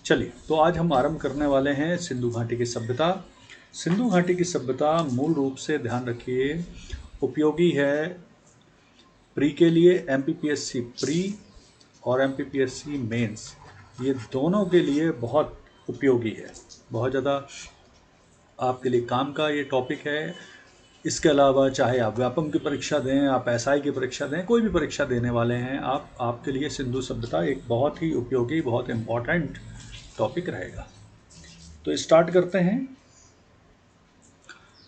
चलिए, तो आज हम आरंभ करने वाले हैं सिंधु घाटी की सभ्यता। सिंधु घाटी की सभ्यता मूल रूप से ध्यान रखिए उपयोगी है प्री के लिए, एमपीपीएससी प्री और एमपीपीएससी मेंस, ये दोनों के लिए बहुत उपयोगी है। बहुत ज़्यादा आपके लिए काम का ये टॉपिक है। इसके अलावा चाहे आप व्यापम की परीक्षा दें, आप एसआई की परीक्षा दें, कोई भी परीक्षा देने वाले हैं आपके लिए सिंधु सभ्यता एक बहुत ही उपयोगी, बहुत इम्पॉर्टेंट टॉपिक रहेगा। तो स्टार्ट करते हैं।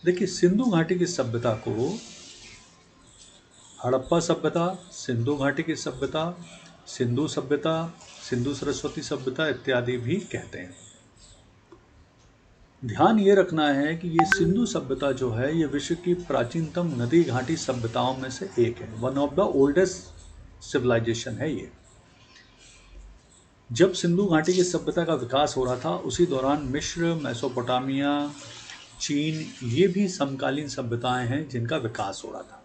देखिए, सिंधु घाटी की सभ्यता को हड़प्पा सभ्यता, सिंधु घाटी की सभ्यता, सिंधु सभ्यता, सिंधु सरस्वती सभ्यता इत्यादि भी कहते हैं। ध्यान ये रखना है कि ये सिंधु सभ्यता जो है ये विश्व की प्राचीनतम नदी घाटी सभ्यताओं में से एक है। One of the oldest civilization है ये। जब सिंधु घाटी की सभ्यता का विकास हो रहा था उसी दौरान मिस्र, मेसोपोटामिया, चीन, ये भी समकालीन सभ्यताएं हैं जिनका विकास हो रहा था।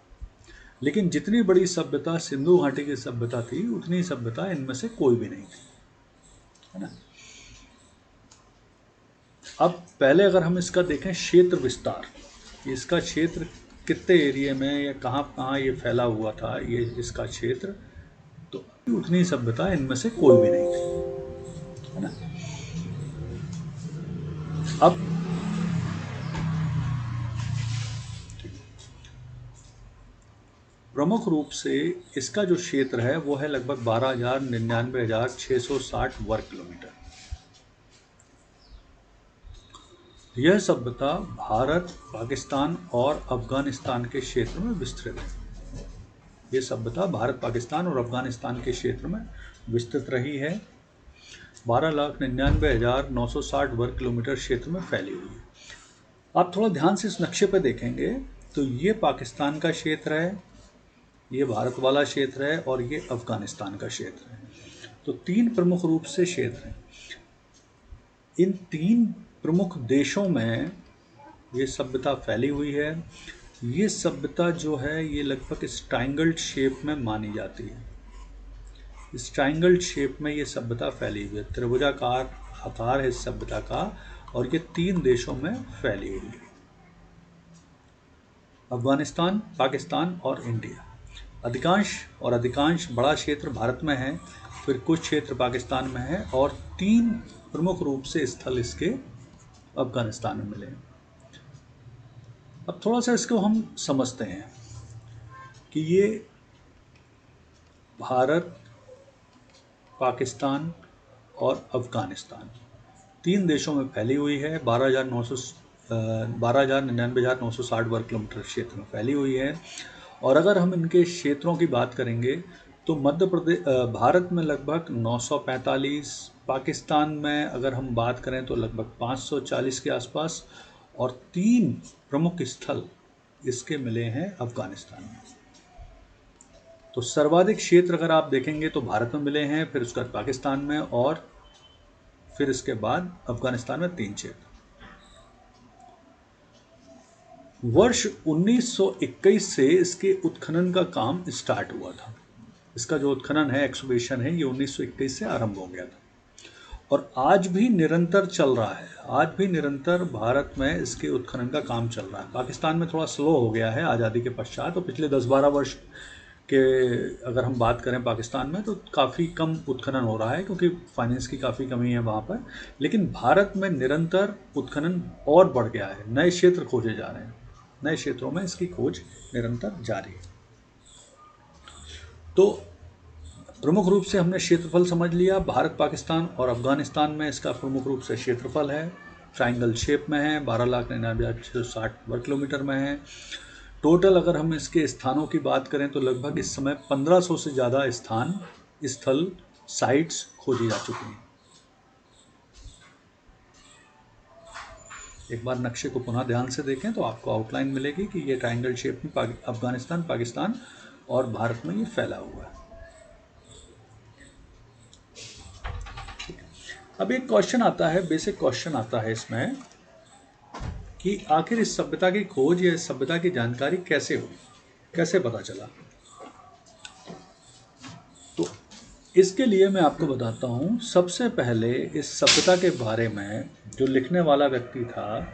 लेकिन जितनी बड़ी सभ्यता सिंधु घाटी की सभ्यता थी उतनी सभ्यता इनमें से कोई भी नहीं थी, है ना। अब पहले अगर हम इसका देखें क्षेत्र विस्तार, इसका क्षेत्र कितने एरिया में या कहाँ कहाँ ये फैला हुआ था, ये इसका क्षेत्र, तो उतनी सभ्यता इनमें से कोई भी नहीं थी, है ना। अब प्रमुख रूप से इसका जो क्षेत्र है वो है लगभग 12,99,660 वर्ग किलोमीटर। यह सभ्यता भारत, पाकिस्तान और अफगानिस्तान के क्षेत्र में विस्तृत है। यह सभ्यता भारत, पाकिस्तान और अफगानिस्तान के क्षेत्र में विस्तृत रही है। 12,99,960 वर्ग किलोमीटर क्षेत्र में फैली हुई है। आप थोड़ा ध्यान से इस नक्शे पर देखेंगे तो ये पाकिस्तान का क्षेत्र है, ये भारत वाला क्षेत्र है और ये अफगानिस्तान का क्षेत्र है। तो तीन प्रमुख रूप से क्षेत्र हैं। इन तीन प्रमुख देशों में ये सभ्यता फैली हुई है। ये सभ्यता जो है ये लगभग इस ट्रायंगल शेप में मानी जाती है। इस ट्रायंगल शेप में ये सभ्यता फैली हुई है, त्रिभुजाकार आकार है इस सभ्यता का, और ये तीन देशों में फैली हुई है, अफगानिस्तान, पाकिस्तान और इंडिया। अधिकांश बड़ा क्षेत्र भारत में है, फिर कुछ क्षेत्र पाकिस्तान में है और तीन प्रमुख रूप से स्थल इसके अफगानिस्तान में मिले। अब थोड़ा सा इसको हम समझते हैं कि ये भारत, पाकिस्तान और अफगानिस्तान तीन देशों में फैली हुई है। 12,99,960 वर्ग किलोमीटर क्षेत्र में फैली हुई है। और अगर हम इनके क्षेत्रों की बात करेंगे तो मध्य प्रदेश, भारत में लगभग 945, पाकिस्तान में अगर हम बात करें तो लगभग 540 के आसपास, और तीन प्रमुख स्थल इसके मिले हैं अफगानिस्तान में। तो सर्वाधिक क्षेत्र अगर आप देखेंगे तो भारत में मिले हैं, फिर उसके बाद पाकिस्तान में, और फिर इसके बाद अफगानिस्तान में तीन क्षेत्र। वर्ष 1921 से इसके उत्खनन का काम स्टार्ट हुआ था। इसका जो उत्खनन है, एक्सकवेशन है, ये 1921 से आरंभ हो गया था और आज भी निरंतर चल रहा है। आज भी निरंतर भारत में इसके उत्खनन का काम चल रहा है। पाकिस्तान में थोड़ा स्लो हो गया है आज़ादी के पश्चात, तो पिछले 10-12 वर्ष के अगर हम बात करें पाकिस्तान में तो काफ़ी कम उत्खनन हो रहा है क्योंकि फाइनेंस की काफ़ी कमी है वहाँ पर। लेकिन भारत में निरंतर उत्खनन और बढ़ गया है, नए क्षेत्र खोजे जा रहे हैं, नए क्षेत्रों में इसकी खोज निरंतर जारी है। तो प्रमुख रूप से हमने क्षेत्रफल समझ लिया। भारत, पाकिस्तान और अफगानिस्तान में इसका प्रमुख रूप से क्षेत्रफल है, ट्रायंगल शेप में है, 12,99,660 वर्ग किलोमीटर में है। टोटल अगर हम इसके स्थानों की बात करें तो लगभग इस समय 1500 से ज़्यादा स्थल, साइट्स खोजी जा चुकी हैं। एक बार नक्शे को पुनः ध्यान से देखें तो आपको आउटलाइन मिलेगी कि ये ट्रायंगल शेप में अफगानिस्तान, पाकिस्तान और भारत में ये फैला हुआ है। अब एक क्वेश्चन आता है, बेसिक क्वेश्चन आता है इसमें कि आखिर इस सभ्यता की खोज या इस सभ्यता की जानकारी कैसे हुई, कैसे पता चला। तो इसके लिए मैं आपको बताता हूँ, सबसे पहले इस सभ्यता के बारे में जो लिखने वाला व्यक्ति था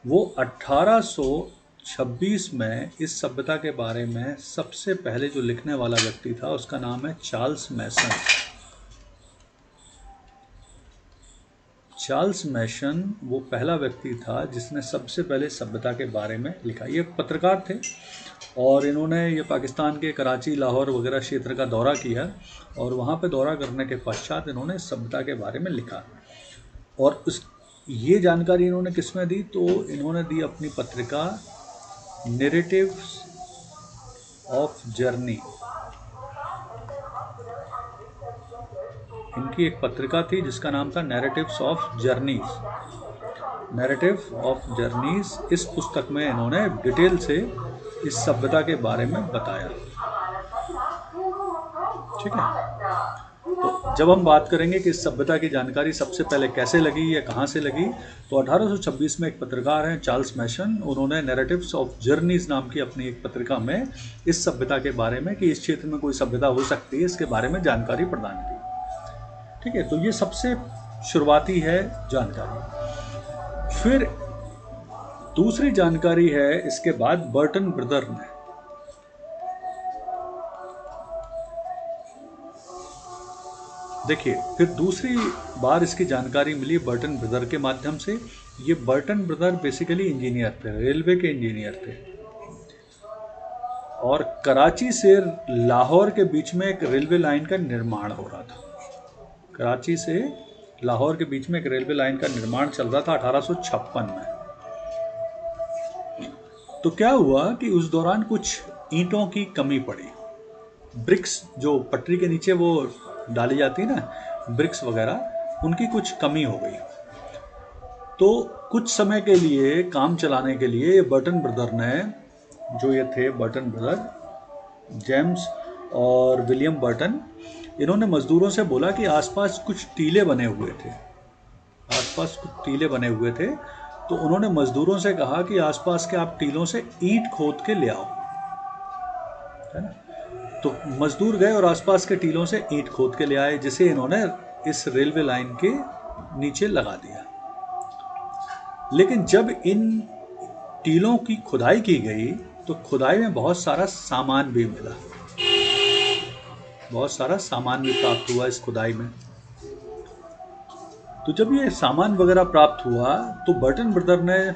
वो 1826 में इस सभ्यता के बारे में सबसे पहले जो लिखने वाला व्यक्ति था उसका नाम है चार्ल्स मैसन। चार्ल्स मैसन वो पहला व्यक्ति था जिसने सबसे पहले सभ्यता के बारे में लिखा। ये पत्रकार थे और इन्होंने ये पाकिस्तान के कराची, लाहौर वगैरह क्षेत्र का दौरा किया और वहाँ पे दौरा करने के पश्चात इन्होंने सभ्यता के बारे में लिखा। और ये जानकारी इन्होंने किस में दी, तो इन्होंने दी अपनी पत्रिका नैरेटिव्स ऑफ जर्नी। इनकी एक पत्रिका थी जिसका नाम था narratives of journeys. Narrative of journeys, इस पुस्तक में इन्होंने डिटेल से इस सभ्यता के बारे में बताया। ठीक है, तो जब हम बात करेंगे कि इस सभ्यता की जानकारी सबसे पहले कैसे लगी या कहाँ से लगी, तो 1826 में एक पत्रकार हैं चार्ल्स मैसन, उन्होंने नैरेटिव्स ऑफ जर्नीज नाम की अपनी एक पत्रिका में इस सभ्यता के बारे में कि इस क्षेत्र में कोई सभ्यता हो सकती है इसके बारे में जानकारी प्रदान की। ठीक है, तो ये सबसे शुरुआती है जानकारी। फिर दूसरी जानकारी है इसके बाद बर्टन ब्रदर ने। देखिए, फिर दूसरी बार इसकी जानकारी मिली बर्टन ब्रदर के माध्यम से। ये बर्टन ब्रदर बेसिकली इंजीनियर थे, रेलवे के इंजीनियर थे और कराची से लाहौर के बीच में एक रेलवे लाइन का निर्माण हो रहा था। कराची से लाहौर के बीच में एक रेलवे लाइन का निर्माण चल रहा था 1856 में। तो क्या हुआ कि उस दौरान कुछ ईंटों की कमी पड़ी। ब्रिक्स जो पटरी के नीचे वो डाली जाती है ना, ब्रिक्स वगैरह, उनकी कुछ कमी हो गई। तो कुछ समय के लिए काम चलाने के लिए बर्टन ब्रदर ने, जो ये थे बर्टन ब्रदर, जेम्स और विलियम बर्टन, इन्होंने मजदूरों से बोला कि आसपास कुछ टीले बने हुए थे, आसपास कुछ टीले बने हुए थे। तो उन्होंने मजदूरों से कहा कि आसपास के आप टीलों से ईंट खोद के ले आओ, है ना। तो मजदूर गए और आसपास के टीलों से ईंट खोद के ले आए, जिसे इन्होंने इस रेलवे लाइन के नीचे लगा दिया। लेकिन जब इन टीलों की खुदाई की गई तो खुदाई में बहुत सारा सामान भी मिला, बहुत सारा सामान भी प्राप्त हुआ इस खुदाई में। तो जब ये सामान वगैरह प्राप्त हुआ तो बर्टन ब्रदर ने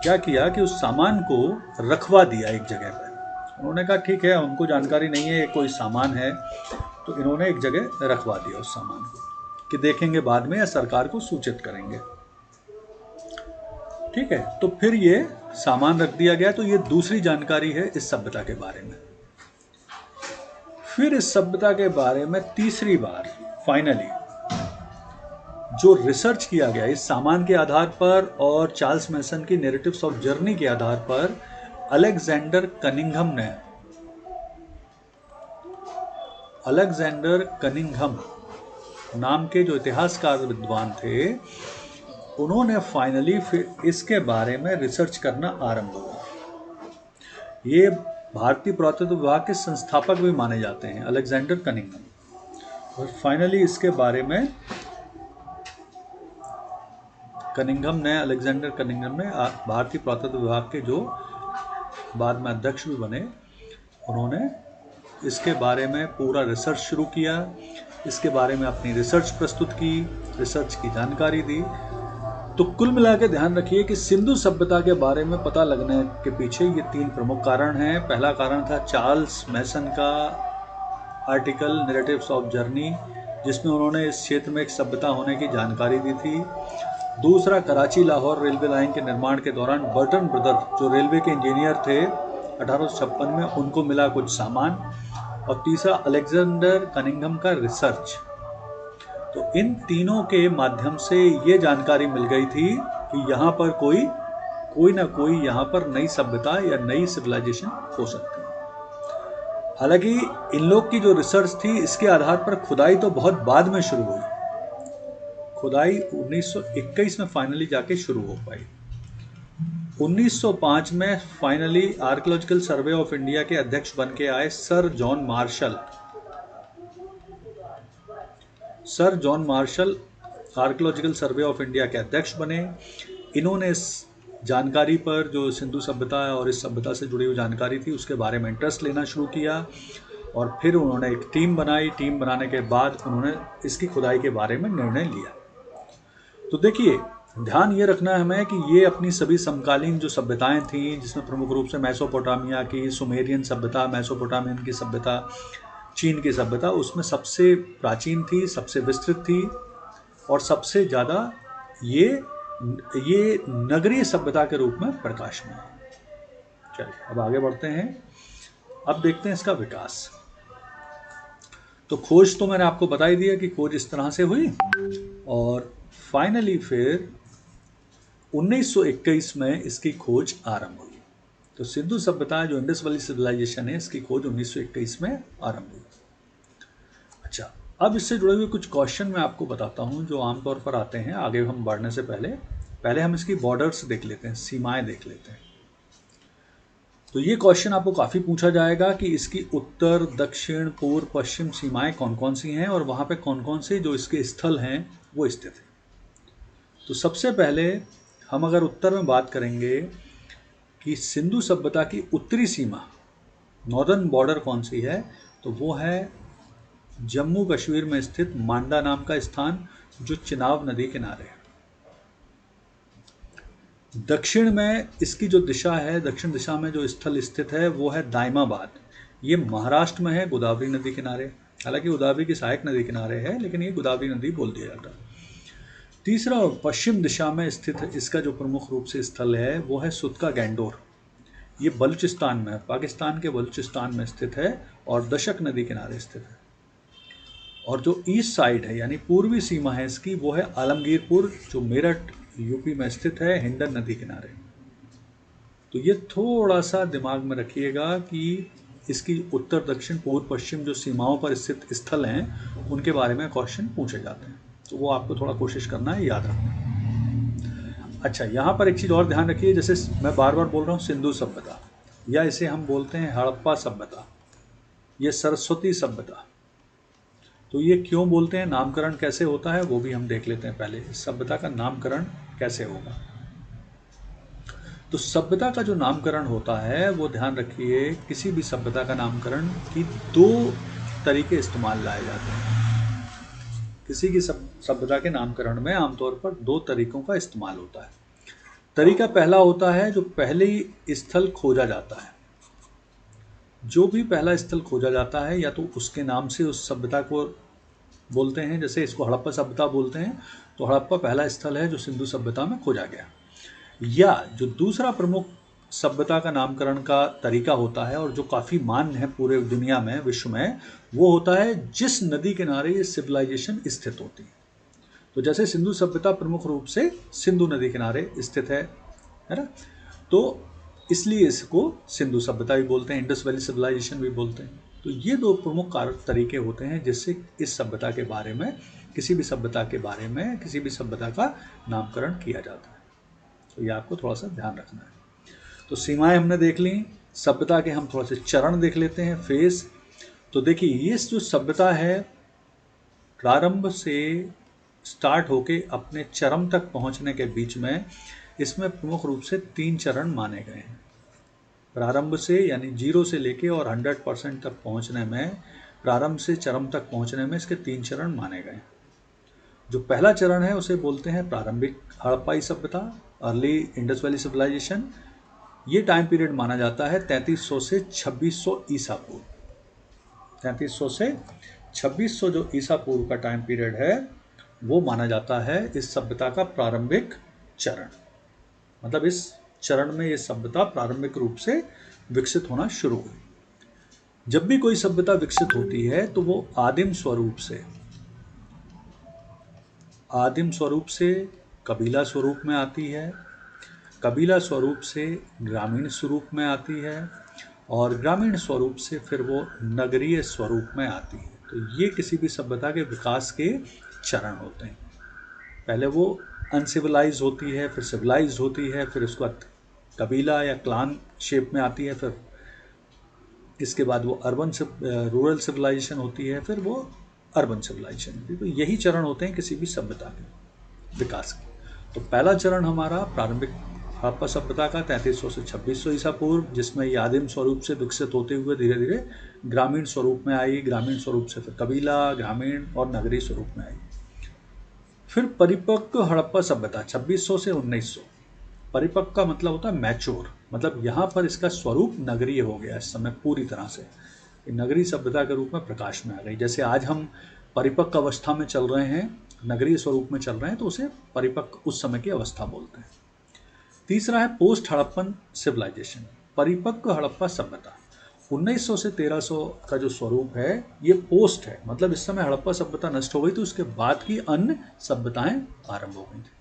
क्या किया कि उस सामान को रखवा दिया एक जगह पर। उन्होंने कहा ठीक है, उनको जानकारी नहीं है ये कोई सामान है, तो इन्होंने एक जगह रखवा दिया उस सामान को कि देखेंगे बाद में या सरकार को सूचित करेंगे। ठीक है, तो फिर ये सामान रख दिया गया। तो ये दूसरी जानकारी है इस सभ्यता के बारे में। फिर इस सभ्यता के बारे में तीसरी बार फाइनली जो रिसर्च किया गया इस सामान के आधार पर और चार्ल्स मैसन की नैरेटिव्स ऑफ जर्नी के आधार पर, अलेक्जेंडर कनिंघम नाम के जो इतिहासकार विद्वान थे, उन्होंने फाइनली फिर इसके बारे में रिसर्च करना आरंभ हुआ। ये भारतीय पुरातत्व विभाग के संस्थापक भी माने जाते हैं, अलेक्जेंडर कनिंघम। और फाइनली इसके बारे में अलेक्जेंडर कनिंघम ने भारतीय पुरातत्व विभाग के जो बाद में अध्यक्ष भी बने, उन्होंने इसके बारे में पूरा रिसर्च शुरू किया, इसके बारे में अपनी रिसर्च प्रस्तुत की, रिसर्च की जानकारी दी। तो कुल मिला के ध्यान रखिए कि सिंधु सभ्यता के बारे में पता लगने के पीछे ये तीन प्रमुख कारण हैं। पहला कारण था चार्ल्स मैसन का आर्टिकल नैरेटिव्स ऑफ जर्नी, जिसमें उन्होंने इस क्षेत्र में एक सभ्यता होने की जानकारी दी थी। दूसरा, कराची लाहौर रेलवे लाइन के निर्माण के दौरान बर्टन ब्रदर जो रेलवे के इंजीनियर थे 1856 में, उनको मिला कुछ सामान। और तीसरा, अलेक्जेंडर कनिंघम का रिसर्च। तो इन तीनों के माध्यम से ये जानकारी मिल गई थी कि यहाँ पर कोई ना कोई यहाँ पर नई सभ्यता या नई सिविलाइजेशन हो सकती है। हालांकि इन लोग की जो रिसर्च थी इसके आधार पर खुदाई तो बहुत बाद में शुरू हुई। खुदाई 1921 में फाइनली जाके शुरू हो पाई। 1905 में finally archaeological survey of India के अध्यक्ष बन के आए sir John Marshall. Sir John Marshall archaeological survey of India के अध्यक्ष बने। इन्होंने इस जानकारी पर, जो सिंधु सभ्यता है और इस सभ्यता से जुड़ी हुई जानकारी थी, उसके बारे में इंटरेस्ट लेना शुरू किया और फिर उन्होंने एक टीम बनाई। टीम बनाने के बाद उन्होंने इसकी खुदाई के बारे में निर्णय लिया। तो देखिए, ध्यान ये रखना है हमें कि ये अपनी सभी समकालीन जो सभ्यताएं थीं, जिसमें प्रमुख रूप से मेसोपोटामिया की सुमेरियन सभ्यता, मेसोपोटामियन की सभ्यता, चीन की सभ्यता, उसमें सबसे प्राचीन थी, सबसे विस्तृत थी और सबसे ज़्यादा ये नगरीय सभ्यता के रूप में प्रकाशमान है। चलिए अब आगे बढ़ते हैं। अब देखते हैं इसका विकास। तो खोज तो मैंने आपको बता ही दिया कि खोज इस तरह से हुई और फाइनली फिर 1921 में इसकी खोज आरंभ हुई। तो सिंधु सभ्यता, जो इंडस वैली सिविलाइजेशन है, इसकी खोज 1921 में आरंभ हुई। अच्छा, अब इससे जुड़े हुए कुछ क्वेश्चन मैं आपको बताता हूं जो आमतौर पर आते हैं। आगे हम बढ़ने से पहले हम इसकी बॉर्डर्स देख लेते हैं, सीमाएं देख लेते हैं। तो ये क्वेश्चन आपको काफ़ी पूछा जाएगा कि इसकी उत्तर, दक्षिण, पूर्व, पश्चिम सीमाएं कौन कौन सी हैं और वहाँ पे कौन कौन से जो इसके स्थल हैं वो स्थित हैं। तो सबसे पहले हम अगर उत्तर में बात करेंगे कि सिंधु सभ्यता की उत्तरी सीमा, नॉर्दर्न बॉर्डर कौन सी है, तो वो है जम्मू कश्मीर में स्थित मांडा नाम का स्थान, जो चिनाब नदी किनारे है। दक्षिण में इसकी जो दिशा है, दक्षिण दिशा में जो स्थल स्थित है वो है दाइमाबाद। ये महाराष्ट्र में है, गोदावरी नदी किनारे। हालांकि गोदावरी की सहायक नदी किनारे है, लेकिन ये गोदावरी नदी बोल दिया जाता है। तीसरा और पश्चिम दिशा में स्थित है इसका जो प्रमुख रूप से स्थल है वो है सुतका गैंडोर। ये बलूचिस्तान में, पाकिस्तान के बलूचिस्तान में स्थित है और दशक नदी किनारे स्थित है। और जो ईस्ट साइड है यानी पूर्वी सीमा है इसकी, वो है आलमगीरपुर, जो मेरठ यूपी में स्थित है, हिंडन नदी किनारे। तो ये थोड़ा सा दिमाग में रखिएगा कि इसकी उत्तर, दक्षिण, पूर्व, पश्चिम जो सीमाओं पर स्थित स्थल हैं उनके बारे में क्वेश्चन पूछे जाते हैं। तो वो आपको थोड़ा कोशिश करना है याद रखना। अच्छा, यहाँ पर एक चीज़ और ध्यान रखिए, जैसे मैं बार बार बोल रहा हूँ सिंधु सभ्यता, या इसे हम बोलते हैं हड़प्पा सभ्यता, ये सरस्वती सभ्यता। तो ये क्यों बोलते हैं, नामकरण कैसे होता है, वो भी हम देख लेते हैं। पहले इस सभ्यता का नामकरण कैसे होगा। तो सभ्यता का जो नामकरण होता है वो ध्यान रखिए, किसी भी सभ्यता का नामकरण की दो तरीके इस्तेमाल लाए जाते हैं। किसी की सभ्यता के नामकरण में आमतौर पर दो तरीकों का इस्तेमाल होता है। तरीका पहला होता है जो पहले ही स्थल खोजा जाता है। जो भी पहला स्थल खोजा जाता है या तो उसके नाम से उस सभ्यता को बोलते हैं, जैसे इसको हड़प्पा सभ्यता बोलते हैं, तो हड़प्पा पहला स्थल है जो सिंधु सभ्यता में खोजा गया। या जो दूसरा प्रमुख सभ्यता का नामकरण का तरीका होता है और जो काफ़ी मान्य है पूरे दुनिया में, विश्व में, वो होता है जिस नदी किनारे ये सिविलाइजेशन स्थित होती है। तो जैसे सिंधु सभ्यता प्रमुख रूप से सिंधु नदी किनारे स्थित है ना, तो इसलिए इसको सिंधु सभ्यता भी बोलते हैं, इंडस वैली सिविलाइजेशन भी बोलते हैं। तो ये दो प्रमुख तरीके होते हैं जिससे इस सभ्यता के बारे में, किसी भी सभ्यता के बारे में, किसी भी सभ्यता का नामकरण किया जाता है। तो ये आपको थोड़ा सा ध्यान रखना है। तो सीमाएं हमने देख ली, सभ्यता के हम थोड़ा से चरण देख लेते हैं, फेज। तो देखिए, ये जो सभ्यता है प्रारंभ से स्टार्ट होके अपने चरम तक पहुंचने के बीच में, इसमें प्रमुख रूप से 3 चरण माने गए हैं। प्रारंभ से यानी 0 से लेके और 100% तक पहुंचने में, प्रारंभ से चरम तक पहुंचने में इसके 3 चरण माने गए। जो पहला चरण है उसे बोलते हैं प्रारंभिक हड़प्पाई सभ्यता, अर्ली इंडस वैली सिविलाइजेशन। ये टाइम पीरियड माना जाता है 3300 से 2600 ईसा पूर्व। 3300 से 2600 जो ईसा पूर्व का टाइम पीरियड है वो माना जाता है इस सभ्यता का प्रारंभिक चरण। मतलब इस चरण में ये सभ्यता प्रारंभिक रूप से विकसित होना शुरू हुई। जब भी कोई सभ्यता विकसित होती है तो वो आदिम स्वरूप से कबीला स्वरूप में आती है, कबीला स्वरूप से ग्रामीण स्वरूप में आती है और ग्रामीण स्वरूप से फिर वो नगरीय स्वरूप में आती है। तो ये किसी भी सभ्यता के विकास के चरण होते हैं। पहले वो अनसिविलाइज होती है, फिर सिविलाइज होती है, फिर उसके बाद कबीला या क्लान शेप में आती है, फिर इसके बाद वो रूरल सिविलाइजेशन होती है, फिर वो अर्बन सिविलाइजेशन होती है। तो यही चरण होते हैं किसी भी सभ्यता के विकास के। तो पहला चरण हमारा प्रारंभिक हड़प्पा सभ्यता का 3300 से 2600 ईसा पूर्व, जिसमें ये आदिम स्वरूप से विकसित होते हुए धीरे धीरे ग्रामीण स्वरूप में आई, ग्रामीण स्वरूप से फिर कबीला, ग्रामीण और नगरीय स्वरूप में आई। फिर परिपक्व हड़प्पा सभ्यता 2600 से 1900। परिपक्व का मतलब होता है मैच्योर, मतलब यहाँ पर इसका स्वरूप नगरीय हो गया इस समय पूरी तरह से, नगरीय सभ्यता के रूप में प्रकाश में आ गई। जैसे आज हम परिपक्व अवस्था में चल रहे हैं, नगरीय स्वरूप में चल रहे हैं, तो उसे परिपक्व उस समय की अवस्था बोलते हैं। तीसरा है पोस्ट हड़प्पन सिविलाइजेशन, परिपक्व हड़प्पा सभ्यता। 1900 से 1300 का जो स्वरूप है ये पोस्ट है, मतलब इस समय हड़प्पा सभ्यता नष्ट हो गई तो उसके बाद की अन्य सभ्यताएं आरंभ हो गई थी।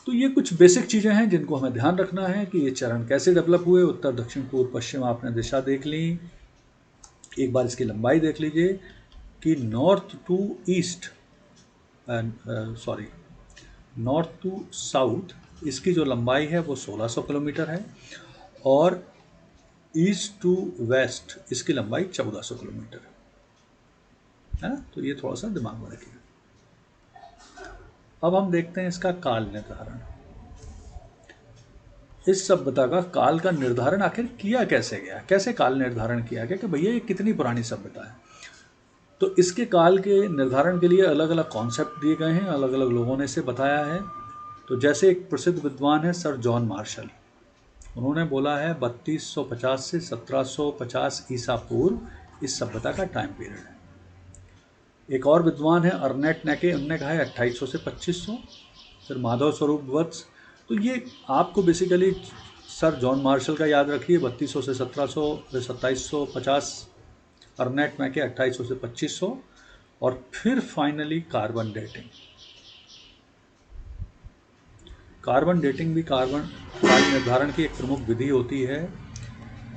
तो ये कुछ बेसिक चीज़ें हैं जिनको हमें ध्यान रखना है कि ये चरण कैसे डेवलप हुए। उत्तर, दक्षिण, पूर्व, पश्चिम आपने दिशा देख ली। एक बार इसकी लंबाई देख लीजिए कि नॉर्थ टू साउथ इसकी जो लंबाई है वो 1600 किलोमीटर है, और ईस्ट टू वेस्ट इसकी लंबाई 1400 किलोमीटर है ना। तो ये थोड़ा सा दिमाग में रखिए। अब हम देखते हैं इसका काल निर्धारण। इस सभ्यता का काल का निर्धारण आखिर किया कैसे गया, कैसे काल निर्धारण किया गया कि भैया ये कितनी पुरानी सभ्यता है। तो इसके काल के निर्धारण के लिए अलग अलग कॉन्सेप्ट दिए गए हैं, अलग अलग लोगों ने इसे बताया है। तो जैसे एक प्रसिद्ध विद्वान है सर जॉन मार्शल, उन्होंने बोला है 3250 से 1750 ईसा पूर्व इस सभ्यता का टाइम पीरियड है। एक और विद्वान है अर्नेट नेके, उन्होंने कहा है 2800 से 2500। फिर माधव स्वरूप वत्स। तो ये आपको बेसिकली सर जॉन मार्शल का याद रखिए 3200 से 1700, फिर 2750 अर्नेट मैके 2800 से 2500, और फिर finally carbon dating. Carbon dating भी काल निर्धारण की एक प्रमुख विधि होती है,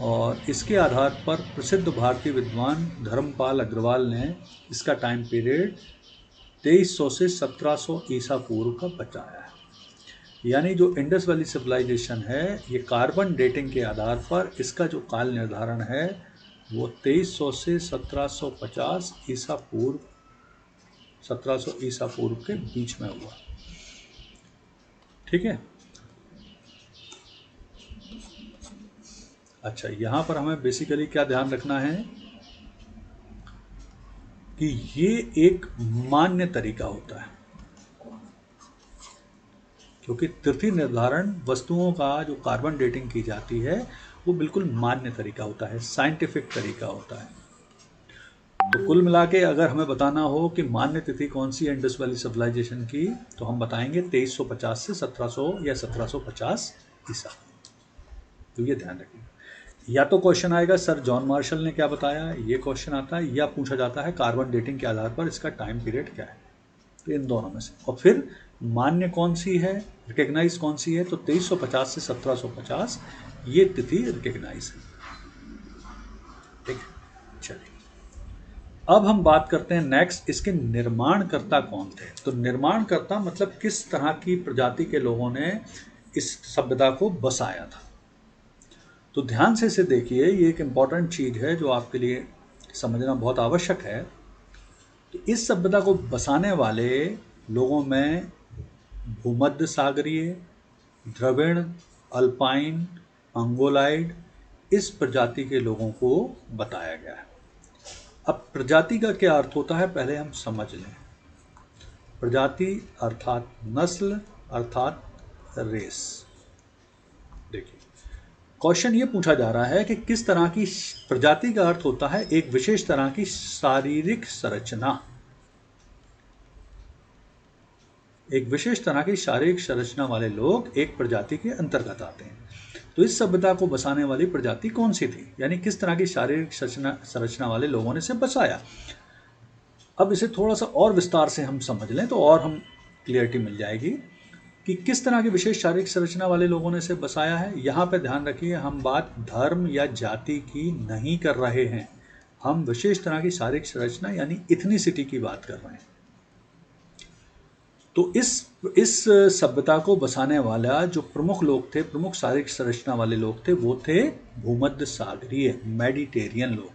और इसके आधार पर प्रसिद्ध भारतीय विद्वान धर्मपाल अग्रवाल ने इसका टाइम पीरियड 2300 से 1700 ईसा पूर्व का बताया है। यानी जो इंडस वैली सिविलाइजेशन है ये कार्बन डेटिंग के आधार पर इसका जो काल निर्धारण है वो 2300 से 1750 ईसा पूर्व, 1700 ईसा पूर्व के बीच में हुआ। ठीक है। अच्छा, यहाँ पर हमें बेसिकली क्या ध्यान रखना है कि ये एक मान्य तरीका होता है, क्योंकि तिथि निर्धारण वस्तुओं का जो कार्बन डेटिंग की जाती है वो बिल्कुल मान्य तरीका होता है, साइंटिफिक तरीका होता है। तो कुल मिला के अगर हमें बताना हो कि मान्य तिथि कौन सी है इंडस वैली सिविलाइजेशन की, तो हम बताएंगे 2350 से 1700 या 1750 ईसा। तो ये ध्यान रखिए। या तो क्वेश्चन आएगा सर जॉन मार्शल ने क्या बताया, ये क्वेश्चन आता है, या पूछा जाता है कार्बन डेटिंग के आधार पर इसका टाइम पीरियड क्या है। तो इन दोनों में से, और फिर मान्य कौन सी है, रिकग्नाइज कौन सी है, तो 2350 से 1750 ये तिथि रिकग्नाइज है। ठीक है, चलिए अब हम बात करते हैं नेक्स्ट, इसके निर्माणकर्ता कौन थे। तो निर्माणकर्ता मतलब किस तरह की प्रजाति के लोगों ने इस सभ्यता को बसाया था। तो ध्यान से इसे देखिए, ये एक इम्पॉर्टेंट चीज़ है जो आपके लिए समझना बहुत आवश्यक है। तो इस सभ्यता को बसाने वाले लोगों में भूमध्य सागरीय, द्रविड़, अल्पाइन, मंगोलाइड इस प्रजाति के लोगों को बताया गया है। अब प्रजाति का क्या अर्थ होता है पहले हम समझ लें। प्रजाति अर्थात नस्ल, अर्थात रेस। देखिए क्वेश्चन ये पूछा जा रहा है कि किस तरह की प्रजाति का अर्थ होता है एक विशेष तरह की शारीरिक संरचना। एक विशेष तरह की शारीरिक संरचना वाले लोग एक प्रजाति के अंतर्गत आते हैं। तो इस सभ्यता को बसाने वाली प्रजाति कौन सी थी, यानी किस तरह की शारीरिक संरचना वाले लोगों ने इसे बसाया। अब इसे थोड़ा सा और विस्तार से हम समझ लें तो और हम क्लियरिटी मिल जाएगी कि किस तरह की विशेष शारीरिक संरचना वाले लोगों ने इसे बसाया है। यहाँ पे ध्यान रखिए, हम बात धर्म या जाति की नहीं कर रहे हैं, हम विशेष तरह की शारीरिक संरचना यानी इथनिसिटी की बात कर रहे हैं। तो इस सभ्यता को बसाने वाला जो प्रमुख लोग थे, प्रमुख शारीरिक संरचना वाले लोग थे, वो थे भूमध्य सागरीय मेडिटेरियन लोग।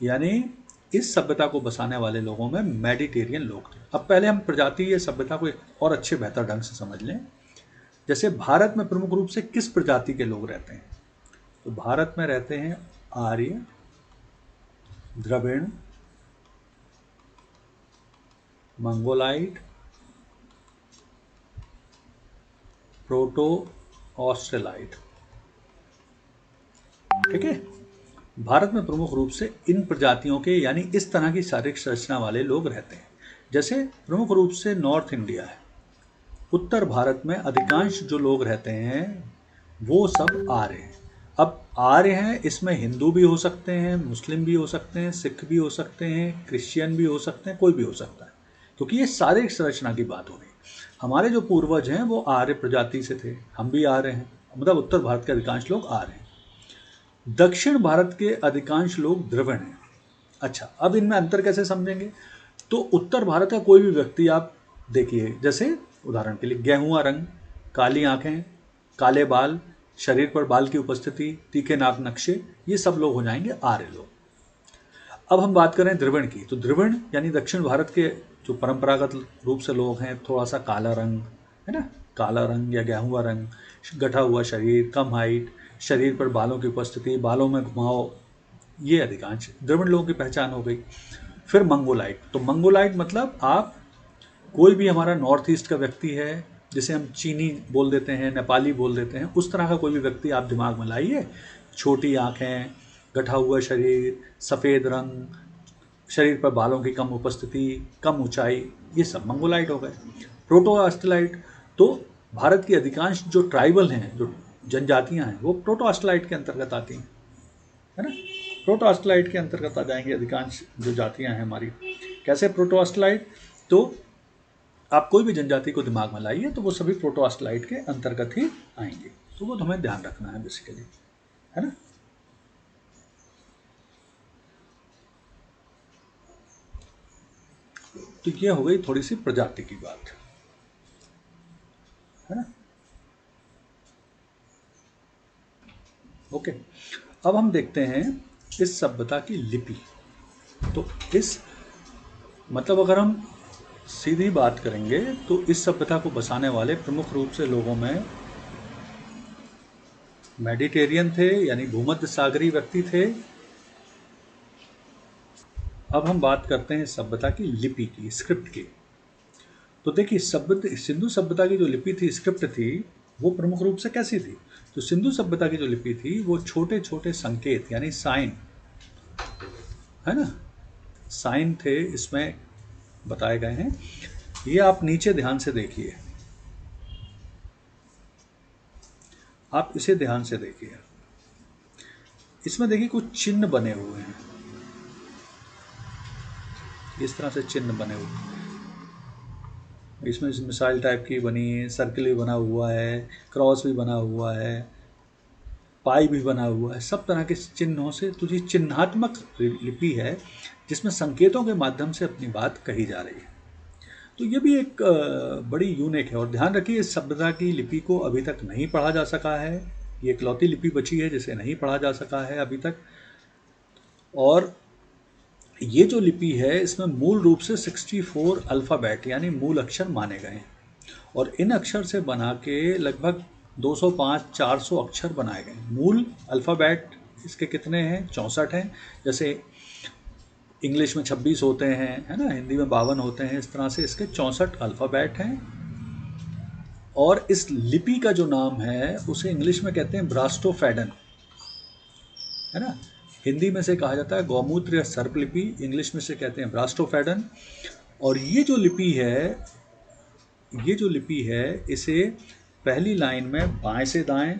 यानी इस सभ्यता को बसाने वाले लोगों में मेडिटेरियन लोग थे। अब पहले हम प्रजातीय सभ्यता को एक और अच्छे बेहतर ढंग से समझ लें। जैसे भारत में प्रमुख रूप से किस प्रजाति के लोग रहते हैं? तो भारत में रहते हैं आर्य, द्रविड़, मंगोलाइट, प्रोटो ऑस्ट्रेलाइट। ठीक है, भारत में प्रमुख रूप से इन प्रजातियों के यानी इस तरह की शारीरिक संरचना वाले लोग रहते हैं। जैसे प्रमुख रूप से नॉर्थ इंडिया है, उत्तर भारत में अधिकांश जो लोग रहते हैं वो सब आर्य हैं। अब आर्य हैं, इसमें हिंदू भी हो सकते हैं, मुस्लिम भी हो सकते हैं, सिख भी हो सकते हैं, क्रिश्चियन भी हो सकते हैं, कोई भी हो सकता है, क्योंकि ये शारीरिक संरचना की बात हो रही है। हमारे जो पूर्वज हैं वो आर्य प्रजाति से थे, हम भी आर्य हैं, मतलब उत्तर भारत के अधिकांश लोग आर्य हैं। दक्षिण भारत के अधिकांश लोग द्रविड़ हैं। अच्छा, अब इनमें अंतर कैसे समझेंगे? तो उत्तर भारत का कोई भी व्यक्ति आप देखिए, जैसे उदाहरण के लिए गेहुआ रंग, काली आंखें, काले बाल, शरीर पर बाल की उपस्थिति, तीखे नाक नक्शे, ये सब लोग हो जाएंगे आर्य लोग। अब हम बात करें द्रविड़ की, तो द्रविड़ यानी दक्षिण भारत के जो परंपरागत रूप से लोग हैं, थोड़ा सा काला रंग है ना, काला रंग या गेहुआ रंग, गठा हुआ शरीर, कम हाइट, शरीर पर बालों की उपस्थिति, बालों में घुमाव, ये अधिकांश द्रविड़ लोगों की पहचान हो गई। फिर मंगोलाइट, तो मंगोलाइट मतलब आप कोई भी हमारा नॉर्थ ईस्ट का व्यक्ति है, जिसे हम चीनी बोल देते हैं, नेपाली बोल देते हैं, उस तरह का कोई भी व्यक्ति आप दिमाग में लाइए। छोटी आंखें, गठा हुआ शरीर, सफ़ेद रंग, शरीर पर बालों की कम उपस्थिति, कम ऊंचाई, ये सब मंगोलाइट हो गए। प्रोटो ऑस्ट्रेलाइट, तो भारत की अधिकांश जो ट्राइबल हैं, जो जनजातियां हैं, वो प्रोटो ऑस्ट्रेलाइट के अंतर्गत आती हैं, है ना। प्रोटो ऑस्ट्रेलाइट के अंतर्गत आ जाएंगी अधिकांश जो जातियां हैं हमारी। कैसे प्रोटो ऑस्ट्रेलाइट? तो आप कोई भी जनजाति को दिमाग में लाइए तो वो सभी प्रोटो ऑस्ट्रेलाइट के अंतर्गत ही आएंगे। तो वो हमें ध्यान रखना है बेसिकली, है ना। तो ये हो गई थोड़ी सी प्रजाति की बात, है ना। ओके, अब हम देखते हैं इस सभ्यता की लिपि। तो इस मतलब अगर हम सीधी बात करेंगे तो इस सभ्यता को बसाने वाले प्रमुख रूप से लोगों में मेडिटेरियन थे, यानी भूमध्य सागरीय व्यक्ति थे। अब हम बात करते हैं सभ्यता की लिपि की, स्क्रिप्ट की। तो देखिए, सिंधु सभ्यता की जो लिपि थी, स्क्रिप्ट थी, वो प्रमुख रूप से कैसी थी? तो सिंधु सभ्यता की जो लिपि थी वो छोटे छोटे संकेत यानी साइन, है ना, साइन थे इसमें बताए गए हैं। ये आप नीचे ध्यान से देखिए, आप इसे ध्यान से देखिए, इसमें देखिए कुछ चिन्ह बने हुए हैं, इस तरह से चिन्ह बने हुए हैं। इसमें मिसाइल टाइप की बनी है, सर्किल भी बना हुआ है, क्रॉस भी बना हुआ है, पाई भी बना हुआ है, सब तरह के चिन्हों से। तो ये चिन्हात्मक लिपि है जिसमें संकेतों के माध्यम से अपनी बात कही जा रही है। तो ये भी एक बड़ी यूनिक है। और ध्यान रखिए, इस सभ्यता की लिपि को अभी तक नहीं पढ़ा जा सका है, ये इकलौती लिपि बची है जिसे नहीं पढ़ा जा सका है अभी तक। और ये जो लिपि है इसमें मूल रूप से 64 अल्फ़ाबेट यानी मूल अक्षर माने गए हैं, और इन अक्षर से बना के लगभग 205-400 अक्षर बनाए गए। मूल अल्फ़ाबेट इसके कितने हैं? 64 हैं। जैसे इंग्लिश में 26 होते हैं, है ना, हिंदी में 52 होते हैं, इस तरह से इसके 64 अल्फ़ाबेट हैं। और इस लिपि का जो नाम है उसे इंग्लिश में कहते हैं ब्रास्टोफेडन, है ना। हिंदी में से कहा जाता है गौमूत्र या सर्पलिपि, इंग्लिश में से कहते हैं ब्रास्टोफेडन। और ये जो लिपि है इसे पहली लाइन में बाएं से दाएं,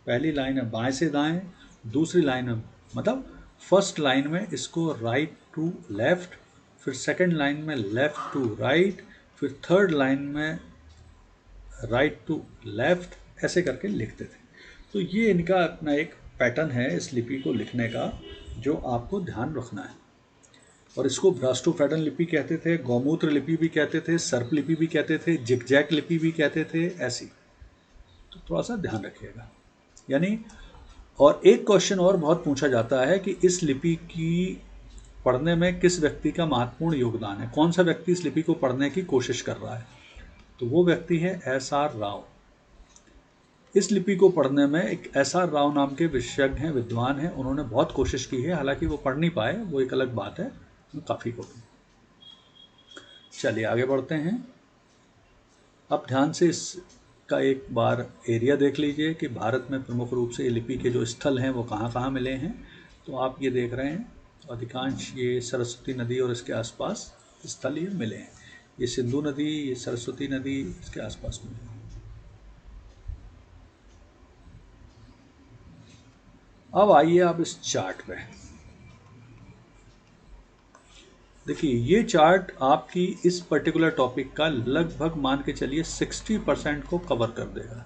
पहली लाइन में बाएं से दाएं, दूसरी लाइन में मतलब फर्स्ट लाइन में इसको राइट टू लेफ्ट, फिर सेकंड लाइन में लेफ्ट टू राइट, फिर थर्ड लाइन में राइट टू लेफ्ट, ऐसे करके लिखते थे। तो ये इनका अपना एक पैटर्न है इस लिपि को लिखने का, जो आपको ध्यान रखना है। और इसको ब्रास्टोफेडन लिपि कहते थे, गौमूत्र लिपि भी कहते थे, सर्प लिपि भी कहते थे, जिगजैग लिपि भी कहते थे, ऐसी। तो थोड़ा सा ध्यान रखिएगा। यानी और एक क्वेश्चन और बहुत पूछा जाता है कि इस लिपि की पढ़ने में किस व्यक्ति का महत्वपूर्ण योगदान है, कौन सा व्यक्ति इस लिपि को पढ़ने की कोशिश कर रहा है। तो वो व्यक्ति है एस.आर. राव। इस लिपि को पढ़ने में एक एस.आर. राव नाम के विशेषज्ञ हैं, विद्वान हैं, उन्होंने बहुत कोशिश की है, हालांकि वो पढ़ नहीं पाए, वो एक अलग बात है, काफ़ी हो गई। चलिए आगे बढ़ते हैं। अब ध्यान से इसका एक बार एरिया देख लीजिए कि भारत में प्रमुख रूप से ये लिपि के जो स्थल हैं वो कहाँ कहाँ मिले हैं। तो आप ये देख रहे हैं अधिकांश ये सरस्वती नदी और इसके आसपास स्थल ये मिले हैं। ये सिंधु नदी, ये सरस्वती नदी, इसके आसपास मिले हैं। अब आइए आप इस चार्ट पे देखिए। ये चार्ट आपकी इस पर्टिकुलर टॉपिक का लगभग मान के चलिए 60% को कवर कर देगा।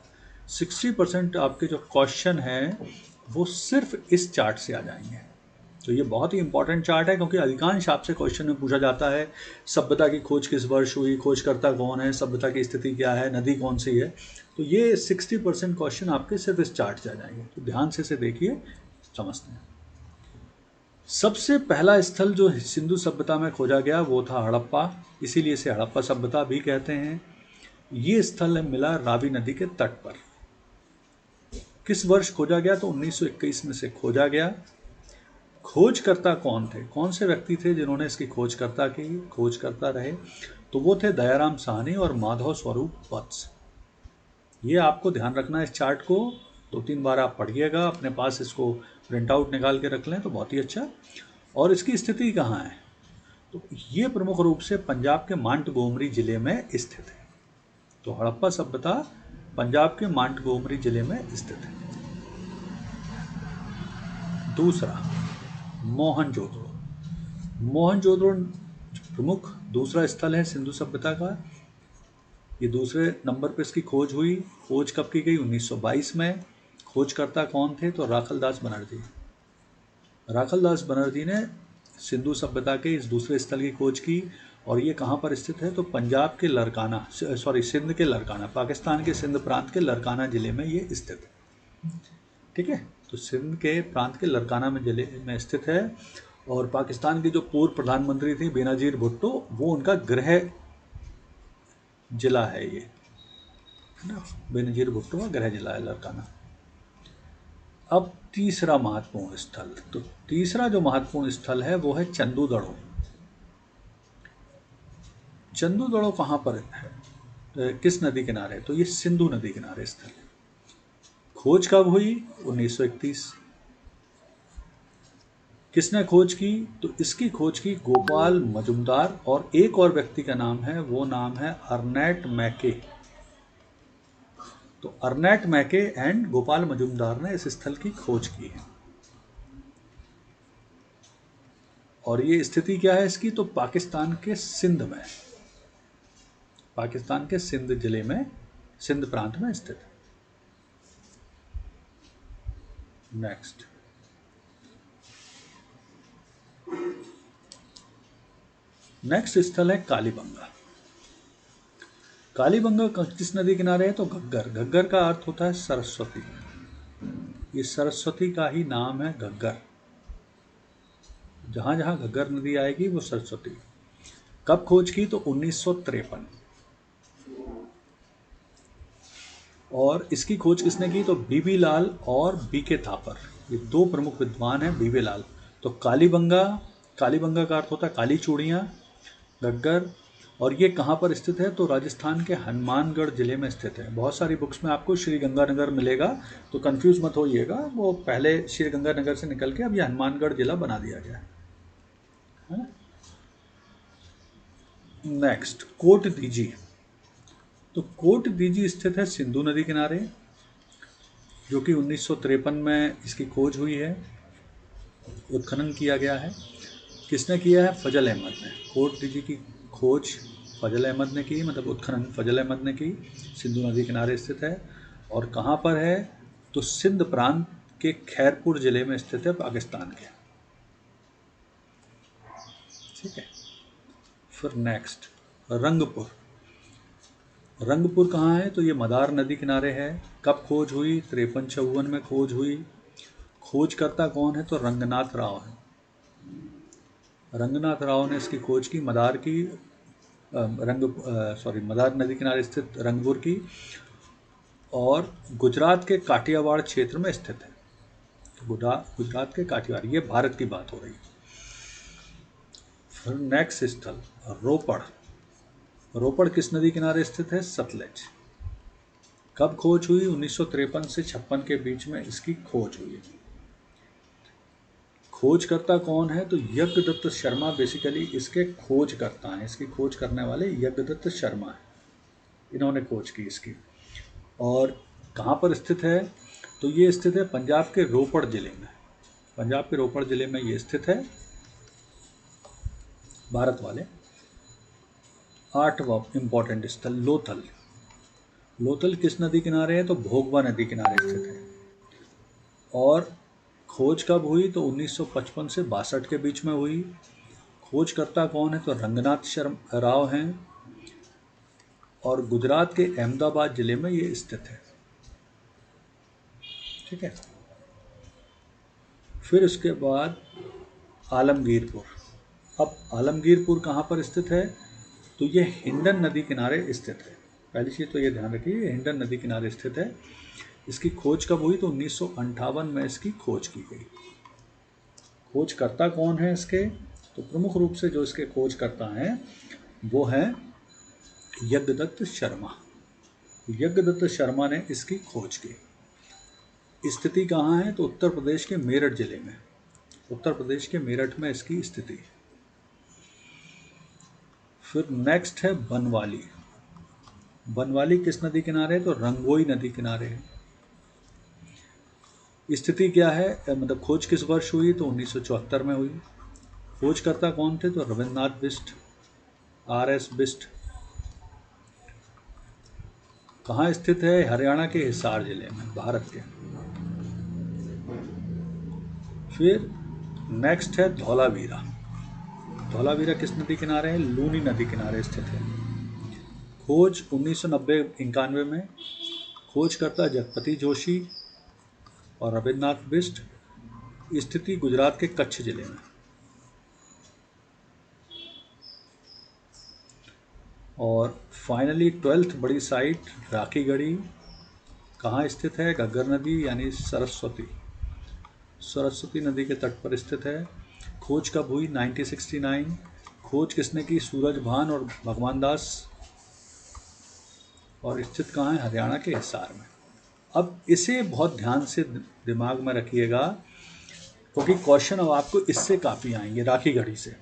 60% आपके जो क्वेश्चन हैं वो सिर्फ इस चार्ट से आ जाएंगे। तो ये बहुत ही इंपॉर्टेंट चार्ट है, क्योंकि अधिकांश आपसे क्वेश्चन में पूछा जाता है सभ्यता की खोज किस वर्ष हुई, खोजकर्ता कौन है, सभ्यता की स्थिति क्या है, नदी कौन सी है। तो ये 60% क्वेश्चन आपके सिर्फ इस चार्ट से आ जाएंगे। तो ध्यान से देखिए, समझते हैं। सबसे पहला स्थल जो सिंधु सभ्यता में खोजा गया वो था हड़प्पा, इसीलिए इसे हड़प्पा सभ्यता भी कहते हैं। ये स्थल मिला रावी नदी के तट पर। किस वर्ष खोजा गया? तो 1921 में से खोजा गया। खोजकर्ता कौन थे, कौन से व्यक्ति थे जिन्होंने इसकी खोजकर्ता रहे? तो वो थे दयाराम साहनी और माधव स्वरूप वत्स। ये आपको ध्यान रखना है, इस चार्ट को 2-3 बार आप पढ़िएगा, अपने पास इसको प्रिंट आउट निकाल के रख लें तो बहुत ही अच्छा। और इसकी स्थिति कहाँ है? तो ये प्रमुख रूप से पंजाब के मांटगोमरी जिले में स्थित है। तो हड़प्पा सभ्यता पंजाब के मांटगोमरी जिले में स्थित है। दूसरा, मोहनजोदड़ो। मोहनजोदड़ो प्रमुख दूसरा स्थल है सिंधु सभ्यता का। ये दूसरे नंबर पर इसकी खोज हुई। खोज कब की गई? 1922 में। खोजकर्ता कौन थे? तो राखलदास बनर्जी। राखलदास बनर्जी ने सिंधु सभ्यता के इस दूसरे स्थल की खोज की। और ये कहाँ पर स्थित है? तो पंजाब के लरकाना, सिंध के लरकाना, पाकिस्तान के सिंध प्रांत के लरकाना जिले में ये स्थित है। ठीक है, तो सिंध के प्रांत के लरकाना में जिले में स्थित है। और पाकिस्तान के जो पूर्व प्रधानमंत्री थे बेनजीर भुट्टो, वो उनका गृह जिला है ये, है ना। बेनजीर भुट्टो का गृह जिला है लरकाना। अब तीसरा महत्वपूर्ण स्थल, तो तीसरा जो महत्वपूर्ण स्थल है वो है चंदूदड़ो। चंदूदड़ो कहाँ पर है, किस नदी किनारे? तो ये सिंधु नदी किनारे स्थल है। खोज कब हुई? 1931। किसने खोज की? तो इसकी खोज की गोपाल मजुमदार, और एक और व्यक्ति का नाम है, वो नाम है अर्नेट मैके। तो अर्नेट मैके एंड गोपाल मजुमदार ने इस स्थल की खोज की है। और ये स्थिति क्या है इसकी? तो पाकिस्तान के सिंध में, पाकिस्तान के सिंध जिले में, सिंध प्रांत में स्थित है। नेक्स्ट, स्थल है कालीबंगा। कालीबंगा किस नदी किनारे है? तो घग्गर। घग्गर का अर्थ होता है सरस्वती। ये सरस्वती का ही नाम है घग्गर। जहां जहां घग्गर नदी आएगी वो सरस्वती। कब खोज की? तो 1953। और इसकी खोज किसने की? तो बीबी लाल और बीके थापर, ये दो प्रमुख विद्वान हैं। बीबी लाल। तो कालीबंगा, कालीबंगा का अर्थ होता है काली चूड़ियाँ, घग्गर। और ये कहाँ पर स्थित है? तो राजस्थान के हनुमानगढ़ जिले में स्थित है। बहुत सारी बुक्स में आपको श्री गंगानगर मिलेगा, तो कंफ्यूज मत होइएगा, वो पहले श्री गंगानगर से निकल के अब ये हनुमानगढ़ जिला बना दिया गया है। नेक्स्ट, कोट दीजी। तो कोट दीजी स्थित है सिंधु नदी किनारे, जो कि 1953 में इसकी खोज हुई है, उत्खनन किया गया है। किसने किया है? फजल अहमद ने। कोट दीजी की खोज फजल अहमद ने की, मतलब उत्खनन फजल अहमद ने की। सिंधु नदी किनारे स्थित है। और कहाँ पर है? तो सिंध प्रांत के खैरपुर जिले में स्थित है, पाकिस्तान के। ठीक है। फिर नेक्स्ट रंगपुर। रंगपुर कहाँ है? तो ये मदार नदी किनारे है। कब खोज हुई? 53-54 में खोज हुई। खोजकर्ता कौन है? तो रंगनाथ राव है। रंगनाथ राव ने इसकी खोज की, मदार की मदार नदी किनारे स्थित रंगपुर की, और गुजरात के काठियावाड़ क्षेत्र में स्थित है। गुजरात के काठियावाड़, ये भारत की बात हो रही है। फिर नेक्स्ट स्थल रोपड़। रोपड़ किस नदी किनारे स्थित है? सतलज। कब खोज हुई? 1953 से 56 के बीच में इसकी खोज हुई। खोजकर्ता कौन है? तो यज्ञदत्त शर्मा बेसिकली इसके खोजकर्ता हैं। इसकी खोज करने वाले यज्ञदत्त शर्मा हैं, इन्होंने खोज की इसकी। और कहाँ पर स्थित है? तो ये स्थित है पंजाब के रोपड़ जिले में। पंजाब के रोपड़ जिले में ये स्थित है। भारत वाले। 8वां इंपॉर्टेंट स्थल लोथल। लोथल किस नदी किनारे है? तो भोगवा नदी किनारे स्थित है। और खोज कब हुई? तो 1955 से 62 के बीच में हुई। खोजकर्ता कौन है? तो रंगनाथ राव हैं, और गुजरात के अहमदाबाद जिले में ये स्थित है। ठीक है। फिर उसके बाद आलमगीरपुर। अब आलमगीरपुर कहाँ पर स्थित है? तो ये हिंडन नदी किनारे स्थित है। पहली चीज़ तो ये ध्यान रखिए, ये हिंडन नदी किनारे स्थित है। इसकी खोज कब हुई? तो 1958 में इसकी खोज की गई। खोजकर्ता कौन है इसके? तो प्रमुख रूप से जो इसके खोजकर्ता हैं वो हैं यज्ञदत्त शर्मा। यज्ञदत्त शर्मा ने इसकी खोज की। स्थिति कहाँ है? तो उत्तर प्रदेश के मेरठ जिले में। उत्तर प्रदेश के मेरठ में इसकी स्थिति है। फिर नेक्स्ट है बनवाली। बनवाली किस नदी किनारे है? तो रंगोई नदी किनारे है। स्थिति क्या है? मतलब खोज किस वर्ष हुई? तो 1974 में हुई। खोजकर्ता कौन थे? तो रविन्द्रनाथ बिष्ट, RS बिष्ट। कहाँ स्थित है? हरियाणा के हिसार जिले में, भारत के। फिर नेक्स्ट है धौलावीरा। धौलावीरा किस नदी किनारे है? लूनी नदी किनारे स्थित है। खोज 1990-91 में। खोजकर्ता जगपति जोशी और रविन्द्रनाथ बिष्ट। स्थिति गुजरात के कच्छ जिले में। और फाइनली 12th बड़ी साइट राखीगढ़ी कहाँ स्थित है? घग्गर नदी यानी सरस्वती नदी के तट पर स्थित है। खोज कब हुई? 1969। खोज किसने की? सूरज भान और भगवान दास। और स्थित कहाँ है? हरियाणा के हिसार में। अब इसे बहुत ध्यान से दिमाग में रखिएगा, क्योंकि क्वेश्चन अब आपको इससे काफ़ी आएंगे, राखीगढ़ी से।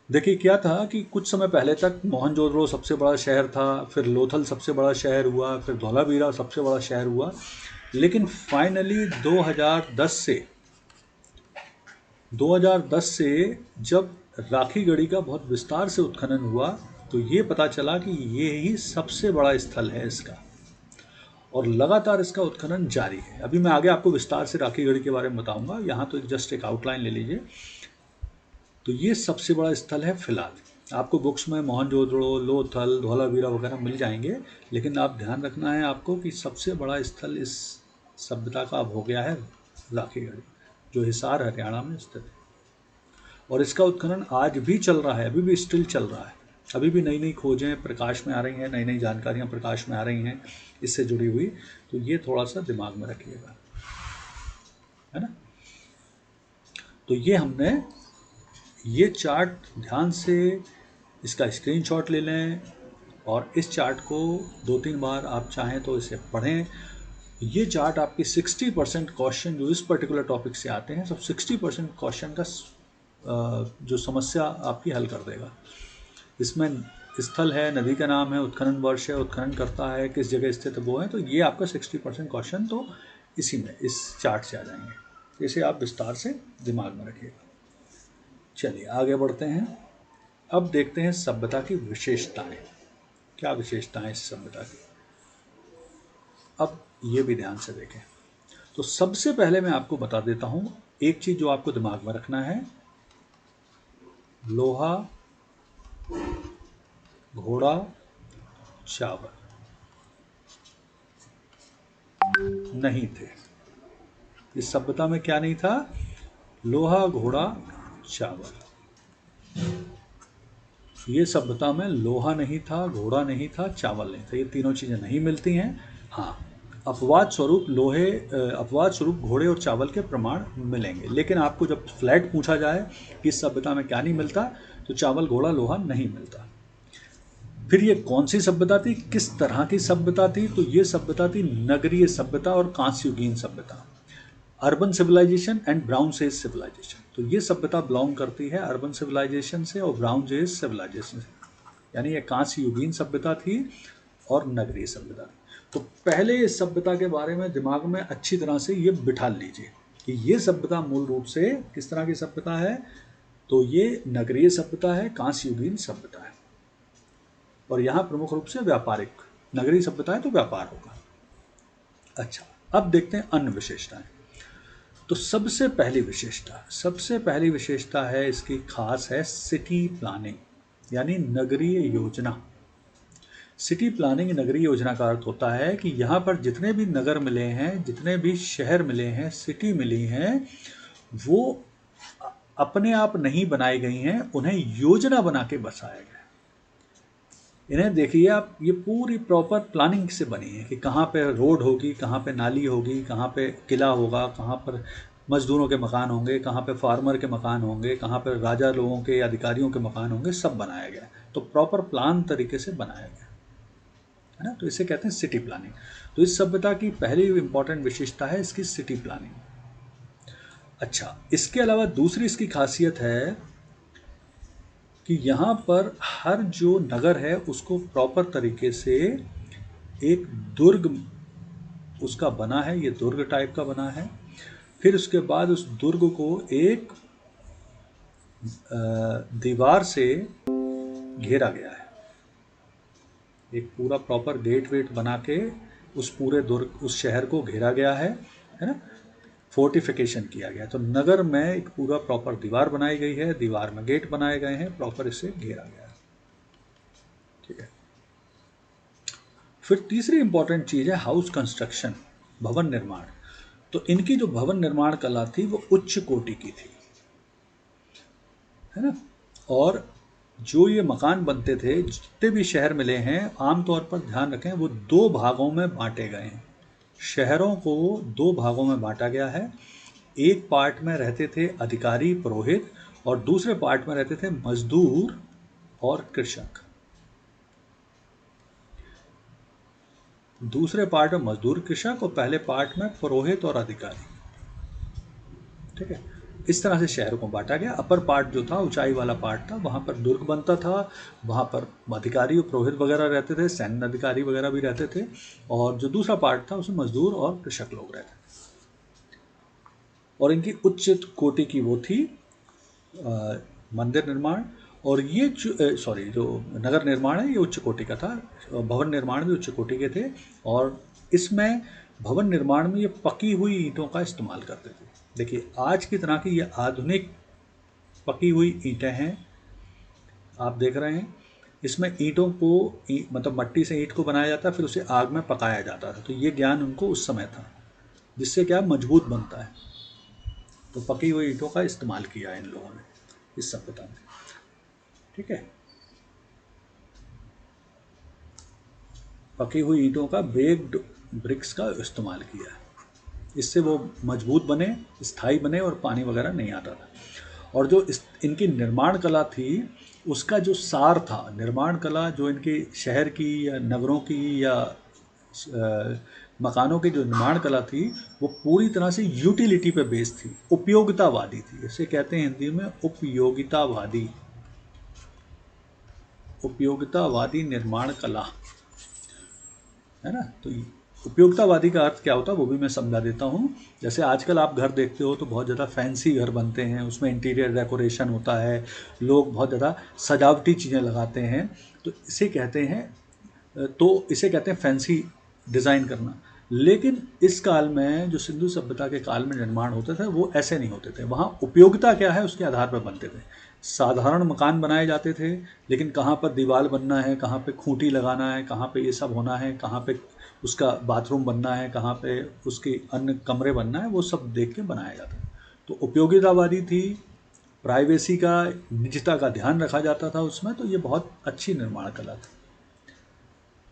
देखिए क्या था कि कुछ समय पहले तक मोहनजोदड़ो सबसे बड़ा शहर था, फिर लोथल सबसे बड़ा शहर हुआ, फिर धौलावीरा सबसे बड़ा शहर हुआ, लेकिन फाइनली 2010 से जब राखीगढ़ी का बहुत विस्तार से उत्खनन हुआ तो ये पता चला कि ये ही सबसे बड़ा स्थल है इसका, और लगातार इसका उत्खनन जारी है। अभी मैं आगे आपको विस्तार से राखीगढ़ी के बारे में बताऊंगा, यहाँ तो जस्ट एक आउटलाइन ले लीजिए। तो ये सबसे बड़ा स्थल है फिलहाल। आपको बुक्स में मोहनजोदड़ो, लोथल, धौलावीरा वगैरह मिल जाएंगे, लेकिन आप ध्यान रखना है आपको कि सबसे बड़ा स्थल इस सभ्यता का अब हो गया है राखीगढ़ी, जो हिसार हरियाणा में स्थित है। और इसका उत्खनन आज भी चल रहा है, अभी भी स्टिल चल रहा है। अभी भी नई नई खोजें प्रकाश में आ रही हैं, नई नई जानकारियाँ प्रकाश में आ रही हैं इससे जुड़ी हुई। तो ये थोड़ा सा दिमाग में रखिएगा, है ना। तो ये हमने ये चार्ट ध्यान से इसका स्क्रीनशॉट ले लें, और इस चार्ट को 2-3 बार आप चाहें तो इसे पढ़ें। ये चार्ट आपकी 60% क्वेश्चन जो इस पर्टिकुलर टॉपिक से आते हैं, सब 60% क्वेश्चन का जो समस्या आपकी हल कर देगा। इसमें स्थल है, नदी का नाम है, उत्खनन वर्ष है, उत्खनन करता है, किस जगह स्थित है वो है। तो ये आपका 60% क्वेश्चन तो इसी में, इस चार्ट से आ जाएंगे। इसे आप विस्तार से दिमाग में रखिएगा। चलिए आगे बढ़ते हैं। अब देखते हैं सभ्यता की विशेषताएं। क्या विशेषताएं इस सभ्यता की, अब ये भी ध्यान से देखें। तो सबसे पहले मैं आपको बता देता हूं एक चीज जो आपको दिमाग में रखना है। लोहा, घोड़ा, चावल नहीं थे। इस सभ्यता में क्या नहीं था? लोहा, घोड़ा, चावल। ये सभ्यता में लोहा नहीं था, घोड़ा नहीं था, चावल नहीं था। ये तीनों चीज़ें नहीं मिलती हैं। हाँ, अपवाद स्वरूप अपवाद स्वरूप घोड़े और चावल के प्रमाण मिलेंगे, लेकिन आपको जब फ्लैट पूछा जाए कि इस सभ्यता में क्या नहीं मिलता, तो चावल, घोड़ा, लोहा नहीं मिलता। फिर ये कौन सी सभ्यता थी, किस तरह की सभ्यता थी? तो ये सभ्यता थी नगरीय सभ्यता और कांस्ययुगीन सभ्यता, urban civilization and brown age civilization. तो ये सभ्यता बिलोंग करती है अर्बन सिविलाइजेशन से और ब्राउन एज सिविलाइजेशन से, यानी ये कांस्य युगीन सभ्यता थी और नगरीय सभ्यता थी। तो पहले इस सभ्यता के बारे में दिमाग में अच्छी तरह से ये बिठा लीजिए कि ये सभ्यता मूल रूप से किस तरह की सभ्यता है। तो ये नगरीय सभ्यता है, कांस्य युगीन सभ्यता है, और यहाँ प्रमुख रूप से व्यापारिक। नगरीय सभ्यता है तो व्यापार होगा। अच्छा, अब देखते हैं अन्य विशेषताएं। तो सबसे पहली विशेषता है इसकी, खास है सिटी प्लानिंग, यानी नगरीय योजना। सिटी प्लानिंग, नगरीय योजना का अर्थ होता है कि यहाँ पर जितने भी नगर मिले हैं, जितने भी शहर मिले हैं, सिटी मिली हैं, वो अपने आप नहीं बनाई गई हैं, उन्हें योजना बना के बसाया गया। इन्हें देखिए आप, ये पूरी प्रॉपर प्लानिंग से बनी है कि कहाँ पे रोड होगी, कहाँ पे नाली होगी, कहाँ पे किला होगा, कहाँ पर मजदूरों के मकान होंगे, कहाँ पे फार्मर के मकान होंगे, कहाँ पे राजा लोगों के या अधिकारियों के मकान होंगे, सब बनाया गया। तो प्रॉपर प्लान तरीके से बनाया गया है ना। तो इसे कहते हैं सिटी प्लानिंग। तो इस सभ्यता की पहली इंपॉर्टेंट विशेषता है इसकी सिटी प्लानिंग। अच्छा, इसके अलावा दूसरी इसकी खासियत है कि यहाँ पर हर जो नगर है उसको प्रॉपर तरीके से एक दुर्ग उसका बना है, ये दुर्ग टाइप का बना है। फिर उसके बाद उस दुर्ग को एक दीवार से घेरा गया है, एक पूरा प्रॉपर गेट वेट बना के उस पूरे दुर्ग, उस शहर को घेरा गया है ना, फोर्टिफिकेशन किया गया। तो नगर में एक पूरा प्रॉपर दीवार बनाई गई है, दीवार में गेट बनाए गए हैं, प्रॉपर इसे घेरा गया है। ठीक है। फिर तीसरी इंपॉर्टेंट चीज है हाउस कंस्ट्रक्शन, भवन निर्माण। तो इनकी जो भवन निर्माण कला थी वो उच्च कोटि की थी, है ना। और जो ये मकान बनते थे, जितने भी शहर मिले हैं, आमतौर पर ध्यान रखें वो दो भागों में बांटे गए हैं। शहरों को दो भागों में बांटा गया है। एक पार्ट में रहते थे अधिकारी पुरोहित, और दूसरे पार्ट में रहते थे मजदूर और कृषक। दूसरे पार्ट में मजदूर कृषक और पहले पार्ट में पुरोहित और अधिकारी। ठीक है। इस तरह से शहर को बांटा गया। अपर पार्ट जो था, ऊंचाई वाला पार्ट था, वहां पर दुर्ग बनता था, वहां पर अधिकारी और पुरोहित वगैरह रहते थे, सैन्य अधिकारी वगैरह भी रहते थे। और जो दूसरा पार्ट था उसमें मजदूर और कृषक लोग रहते थे। और इनकी उच्च कोटि की वो थी मंदिर निर्माण। और ये जो नगर निर्माण है ये उच्च कोटि का था। भवन निर्माण भी उच्च कोटि के थे, और इसमें भवन निर्माण में ये पकी हुई ईंटों का इस्तेमाल करते थे। देखिए, आज की तरह की ये आधुनिक पकी हुई ईंटें हैं, आप देख रहे हैं। इसमें ईंटों को मतलब मट्टी से ईंट को बनाया जाता, फिर उसे आग में पकाया जाता था। तो ये ज्ञान उनको उस समय था, जिससे क्या मजबूत बनता है। तो पकी हुई ईंटों का इस्तेमाल किया इन लोगों ने इस सभ्यता में। ठीक है। पकी हुई ईंटों का, बेक्ड ब्रिक्स का इस्तेमाल किया है। इससे वो मजबूत बने, स्थायी बने, और पानी वगैरह नहीं आता था। और जो इनकी निर्माण कला थी उसका जो सार था, निर्माण कला जो इनके शहर की या नगरों की या मकानों की जो निर्माण कला थी, वो पूरी तरह से यूटिलिटी पे बेस्ड थी, उपयोगितावादी थी। इसे कहते हैं हिंदी में उपयोगितावादी, उपयोगितावादी निर्माण कला, है ना। तो उपयोगितावादी का अर्थ क्या होता है वो भी मैं समझा देता हूँ। जैसे आजकल आप घर देखते हो तो बहुत ज़्यादा फैंसी घर बनते हैं, उसमें इंटीरियर डेकोरेशन होता है, लोग बहुत ज़्यादा सजावटी चीज़ें लगाते हैं, तो इसे कहते हैं फैंसी डिज़ाइन करना। लेकिन इस काल में जो सिंधु सभ्यता के काल में निर्माण होते थे वो ऐसे नहीं होते थे। वहाँ उपयोगिता क्या है उसके आधार पर बनते थे। साधारण मकान बनाए जाते थे, लेकिन कहाँ पर दीवार बनना है, कहाँ पे खूंटी लगाना है, कहाँ पे ये सब होना है, कहाँ पे उसका बाथरूम बनना है, कहाँ पे उसके अन्य कमरे बनना है, वो सब देख के बनाया जाता है। तो उपयोगितावादी थी, प्राइवेसी का, निजता का ध्यान रखा जाता था उसमें, तो ये बहुत अच्छी निर्माण कला थी।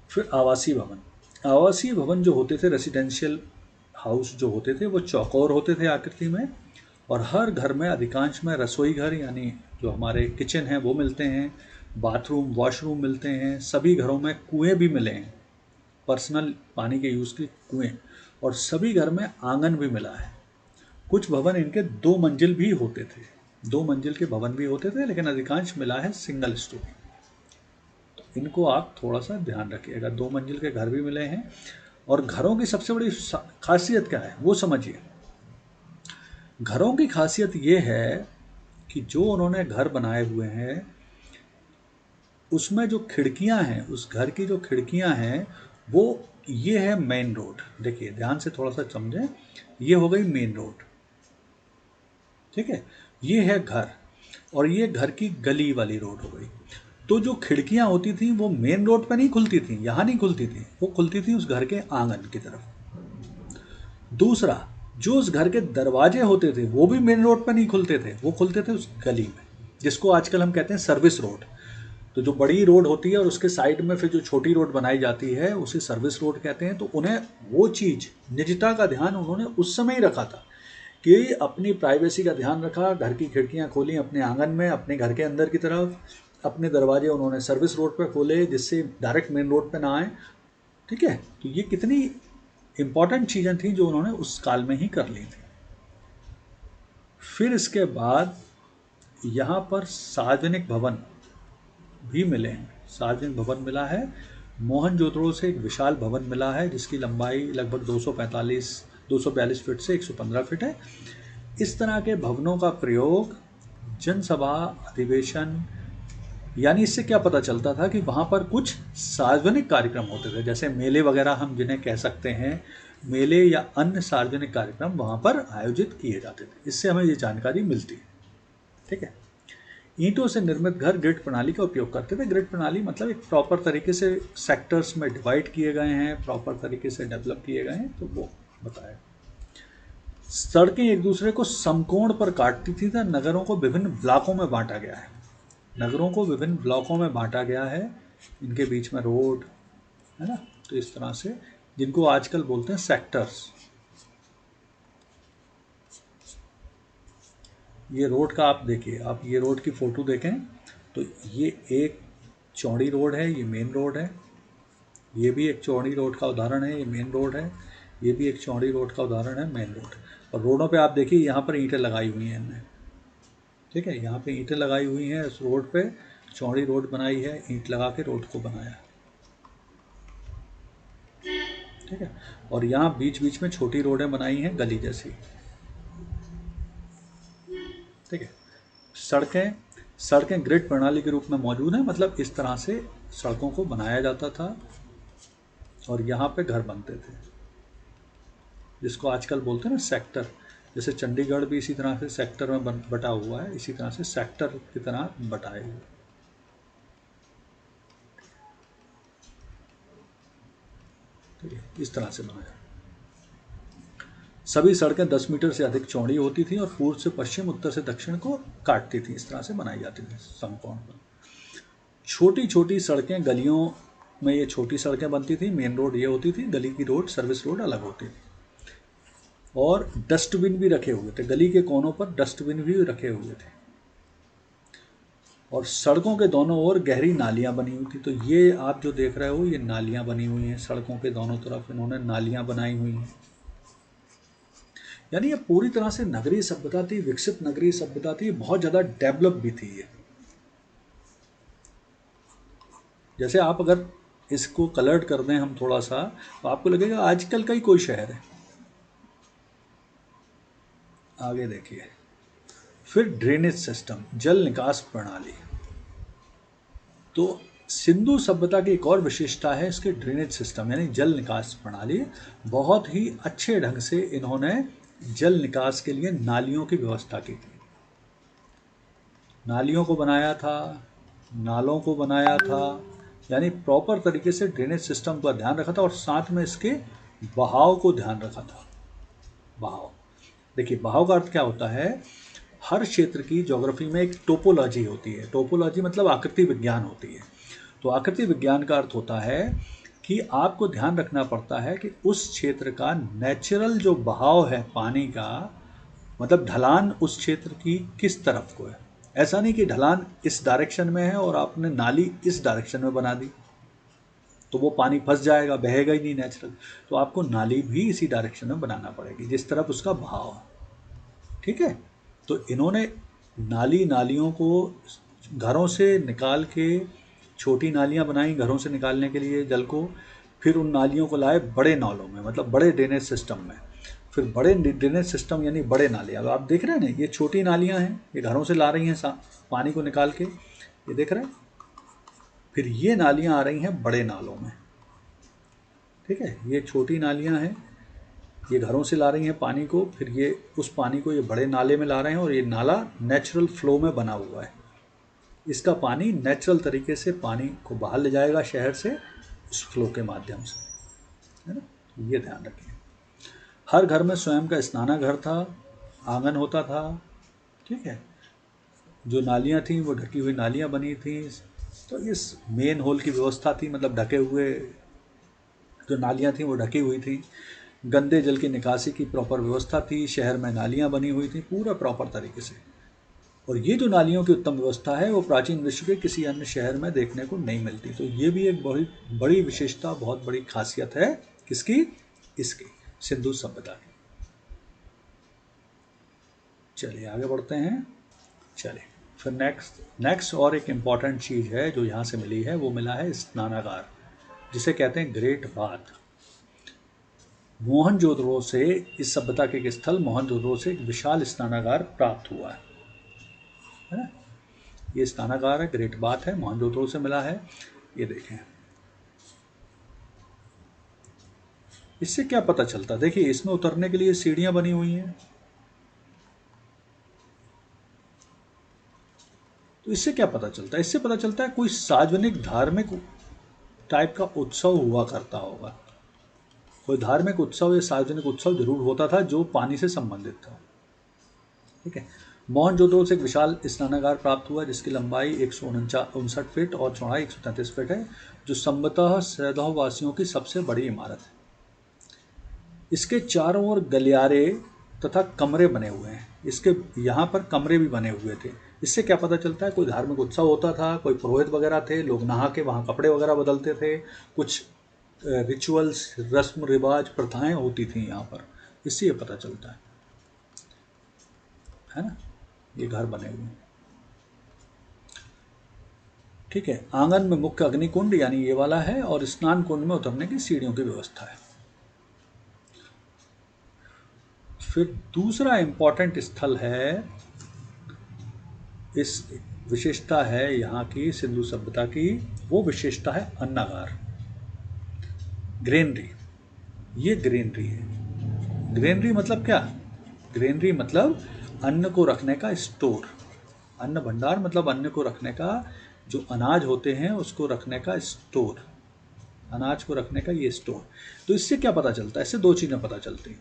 फिर आवासीय भवन। आवासीय भवन जो होते थे, रेसिडेंशियल हाउस जो होते थे, वो चौकोर होते थे आकृति में, और हर घर में, अधिकांश में रसोई घर यानी जो हमारे किचन हैं वो मिलते हैं, बाथरूम वॉशरूम मिलते हैं, सभी घरों में कुएं भी मिले हैं, पर्सनल पानी के यूज़ के कुएं, और सभी घर में आंगन भी मिला है। कुछ भवन इनके 2 मंजिल भी होते थे, 2 मंजिल के भवन भी होते थे, लेकिन अधिकांश मिला है सिंगल स्टोरी। इनको आप थोड़ा सा ध्यान रखिएगा, 2 मंजिल के घर भी मिले हैं। और घरों की सबसे बड़ी खासियत क्या है वो समझिए। घरों की खासियत ये है कि जो उन्होंने घर बनाए हुए हैं उसमें जो खिड़कियां हैं, उस घर की जो खिड़कियां हैं वो, ये है मेन रोड। देखिए ध्यान से थोड़ा सा समझें, ये हो गई मेन रोड, ठीक है, ये है घर, और ये घर की गली वाली रोड हो गई। तो जो खिड़कियां होती थी वो मेन रोड पे नहीं खुलती थी, यहाँ नहीं खुलती थी, वो खुलती थी उस घर के आंगन की तरफ। दूसरा, जो उस घर के दरवाजे होते थे वो भी मेन रोड पे नहीं खुलते थे, वो खुलते थे उस गली में, जिसको आजकल हम कहते हैं सर्विस रोड। तो जो बड़ी रोड होती है और उसके साइड में फिर जो छोटी रोड बनाई जाती है उसे सर्विस रोड कहते हैं। तो उन्हें वो चीज़, निजता का ध्यान उन्होंने उस समय ही रखा था कि अपनी प्राइवेसी का ध्यान रखा, घर की खिड़कियां खोली अपने आंगन में, अपने घर के अंदर की तरफ, अपने दरवाजे उन्होंने सर्विस रोड पे खोले जिससे डायरेक्ट मेन रोड पे ना आए। ठीक है, तो ये कितनी इंपॉर्टेंट चीज़ें थी जो उन्होंने उस काल में ही कर ली थी। फिर इसके बाद यहाँ पर सार्वजनिक भवन भी मिले हैं। सार्वजनिक भवन मिला है, मोहनजोदड़ो से एक विशाल भवन मिला है जिसकी लंबाई लगभग 242 फीट से 115 फीट है। इस तरह के भवनों का प्रयोग जनसभा, अधिवेशन, यानी इससे क्या पता चलता था कि वहाँ पर कुछ सार्वजनिक कार्यक्रम होते थे, जैसे मेले वगैरह हम जिन्हें कह सकते हैं, मेले या अन्य सार्वजनिक कार्यक्रम वहाँ पर आयोजित किए जाते थे। इससे हमें ये जानकारी मिलती है। ठीक है, ईंटों से निर्मित घर ग्रिड प्रणाली का उपयोग करते थे। ग्रिड प्रणाली मतलब एक प्रॉपर तरीके से सेक्टर्स में डिवाइड किए गए हैं, प्रॉपर तरीके से डेवलप किए गए हैं, तो वो बताया। सड़कें एक दूसरे को समकोण पर काटती थी तथा नगरों को विभिन्न ब्लॉकों में बांटा गया है। नगरों को विभिन्न ब्लॉकों में बांटा गया है, इनके बीच में रोड है ना, तो इस तरह से, जिनको आजकल बोलते हैं सेक्टर्स। ये रोड का आप देखिए, आप ये रोड की फ़ोटो देखें तो ये एक चौड़ी रोड है, ये मेन रोड है, ये भी एक चौड़ी रोड का उदाहरण है, ये मेन रोड है, ये भी एक चौड़ी रोड का उदाहरण है, मेन रोड। और रोडों पे आप देखिए यहाँ पर ईंटें लगाई हुई हैं इनने, ठीक है, यहाँ पे ईंटें लगाई हुई हैं इस रोड पे, चौड़ी रोड बनाई है, ईंट लगा के रोड को बनाया, ठीक है। और यहाँ बीच बीच में छोटी रोडें बनाई हैं गली जैसी, ठीक है। सड़कें, सड़कें ग्रिड प्रणाली के रूप में मौजूद हैं, मतलब इस तरह से सड़कों को बनाया जाता था और यहाँ पे घर बनते थे, जिसको आजकल बोलते हैं ना सेक्टर। जैसे चंडीगढ़ भी इसी तरह से सेक्टर में बटा हुआ है, इसी तरह से सेक्टर की तरह बटाए हुए, ठीक है, इस तरह से बनाया। सभी सड़कें 10 मीटर से अधिक चौड़ी होती थी और पूर्व से पश्चिम, उत्तर से दक्षिण को काटती थी, इस तरह से बनाई जाती थी समकोण पर। छोटी छोटी सड़कें गलियों में, ये छोटी सड़कें बनती थी, मेन रोड ये होती थी, गली की रोड, सर्विस रोड अलग होती थी। और डस्टबिन भी रखे हुए थे, गली के कोनों पर डस्टबिन भी रखे हुए थे। और सड़कों के दोनों ओर गहरी नालियां बनी हुई थी। तो ये आप जो देख रहे हो ये नालियां बनी हुई हैं, सड़कों के दोनों तरफ इन्होंने नालियां बनाई हुई हैं। यानी ये पूरी तरह से नगरीय सभ्यता थी, विकसित नगरीय सभ्यता थी, बहुत ज़्यादा डेवलप भी थी ये। जैसे आप अगर इसको कलर्ड कर दें हम थोड़ा सा, तो आपको लगेगा आजकल का ही कोई शहर है। आगे देखिए, फिर ड्रेनेज सिस्टम, जल निकास प्रणाली। तो सिंधु सभ्यता की एक और विशेषता है इसके ड्रेनेज सिस्टम यानी जल निकास प्रणाली। बहुत ही अच्छे ढंग से इन्होंने जल निकास के लिए नालियों की व्यवस्था की थी। नालियों को बनाया था, नालों को बनाया था, यानी प्रॉपर तरीके से ड्रेनेज सिस्टम का ध्यान रखा था और साथ में इसके बहाव को ध्यान रखा था। बहाव, देखिए बहाव का अर्थ क्या होता है, हर क्षेत्र की ज्योग्राफी में एक टोपोलॉजी होती है। टोपोलॉजी मतलब आकृति विज्ञान होती है। तो आकृति विज्ञान का अर्थ होता है कि आपको ध्यान रखना पड़ता है कि उस क्षेत्र का नेचुरल जो बहाव है पानी का, मतलब ढलान उस क्षेत्र की किस तरफ को है। ऐसा नहीं कि ढलान इस डायरेक्शन में है और आपने नाली इस डायरेक्शन में बना दी तो वो पानी फंस जाएगा, बहेगा ही नहीं नेचुरल। तो आपको नाली भी इसी डायरेक्शन में बनाना पड़ेगी जिस तरफ उसका बहाव है। ठीक है, तो इन्होंने नालियों को घरों से निकाल के छोटी नालियां बनाई घरों से निकालने के लिए जल को, फिर उन नालियों को लाए बड़े नालों में, मतलब बड़े ड्रेनेज सिस्टम में। फिर बड़े ड्रेनेज सिस्टम यानी बड़े नाले। अब आप देख रहे हैं ना, ये छोटी नालियां हैं, ये घरों से ला रही हैं पानी को निकाल के, ये देख रहे हैं। फिर ये नालियां आ रही हैं बड़े नालों में। ठीक है, ये छोटी नालियां हैं, ये घरों से ला रही हैं पानी को, फिर ये उस पानी को ये बड़े नाले में ला रहे हैं और ये नाला नेचुरल फ्लो में बना हुआ है। इसका पानी नेचुरल तरीके से पानी को बाहर ले जाएगा शहर से इस फ्लो के माध्यम से, है ना। ये ध्यान रखिए। हर घर में स्वयं का स्नानाघर था, आंगन होता था। ठीक है, जो नालियाँ थीं वो ढकी हुई नालियाँ बनी थीं। तो इस मेन होल की व्यवस्था थी, मतलब ढके हुए जो नालियाँ थीं वो ढकी हुई थी। गंदे जल की निकासी की प्रॉपर व्यवस्था थी, शहर में नालियाँ बनी हुई थी पूरा प्रॉपर तरीके से। और ये जो नालियों की उत्तम व्यवस्था है वो प्राचीन विश्व के किसी अन्य शहर में देखने को नहीं मिलती। तो ये भी एक बहुत बड़ी विशेषता, बहुत बड़ी खासियत है किसकी, इसकी सिंधु सभ्यता की। चलिए आगे बढ़ते हैं। चलिए फिर नेक्स्ट और एक इम्पॉर्टेंट चीज़ है जो यहाँ से मिली है, वो मिला है स्नानागार, जिसे कहते हैं ग्रेट बाथ। मोहनजोदड़ो से, इस सभ्यता के एक स्थल मोहनजोदड़ो से एक विशाल स्नानागार प्राप्त हुआ है ना। ये स्नानागार है, ग्रेट बाथ है, मोहनजोदड़ो से मिला है। ये देखें, इससे क्या पता चलता, देखिए इसमें उतरने के लिए सीढ़ियां बनी हुई हैं। तो इससे क्या पता चलता है, इससे पता चलता है कोई सार्वजनिक धार्मिक टाइप का उत्सव हुआ करता होगा। कोई धार्मिक उत्सव या सार्वजनिक उत्सव जरूर होता था जो पानी से संबंधित था। ठीक है, मोहनजोदड़ो से एक विशाल स्नानागार प्राप्त हुआ जिसकी लंबाई 159 फीट और चौड़ाई 133 फीट है, जो संभवतः सैधव वासियों की सबसे बड़ी इमारत है। इसके चारों ओर गलियारे तथा कमरे बने हुए हैं। इसके यहाँ पर कमरे भी बने हुए थे। इससे क्या पता चलता है, कोई धार्मिक उत्सव होता था, कोई पुरोहित वगैरह थे, लोग नहा के वहाँ कपड़े वगैरह बदलते थे, कुछ रिचुअल्स, रस्म रिवाज, प्रथाएं होती थी यहाँ पर। इससे ये पता चलता है ना। ये घर बने हुए हैं। ठीक है, आंगन में मुख्य अग्निकुंड यानी ये वाला है और स्नान कुंड में उतरने की सीढ़ियों की व्यवस्था है। फिर दूसरा इंपॉर्टेंट स्थल है, इस विशेषता है यहाँ की सिंधु सभ्यता की, वो विशेषता है अन्नागार, ग्रेनरी। ये ग्रेनरी है। ग्रेनरी मतलब क्या, ग्रेनरी मतलब अन्न को रखने का स्टोर। अन्न भंडार मतलब अन्न को रखने का, जो अनाज होते हैं उसको रखने का स्टोर, अनाज को रखने का ये स्टोर। तो इससे क्या पता चलता है, इससे दो चीज़ें पता चलती हैं।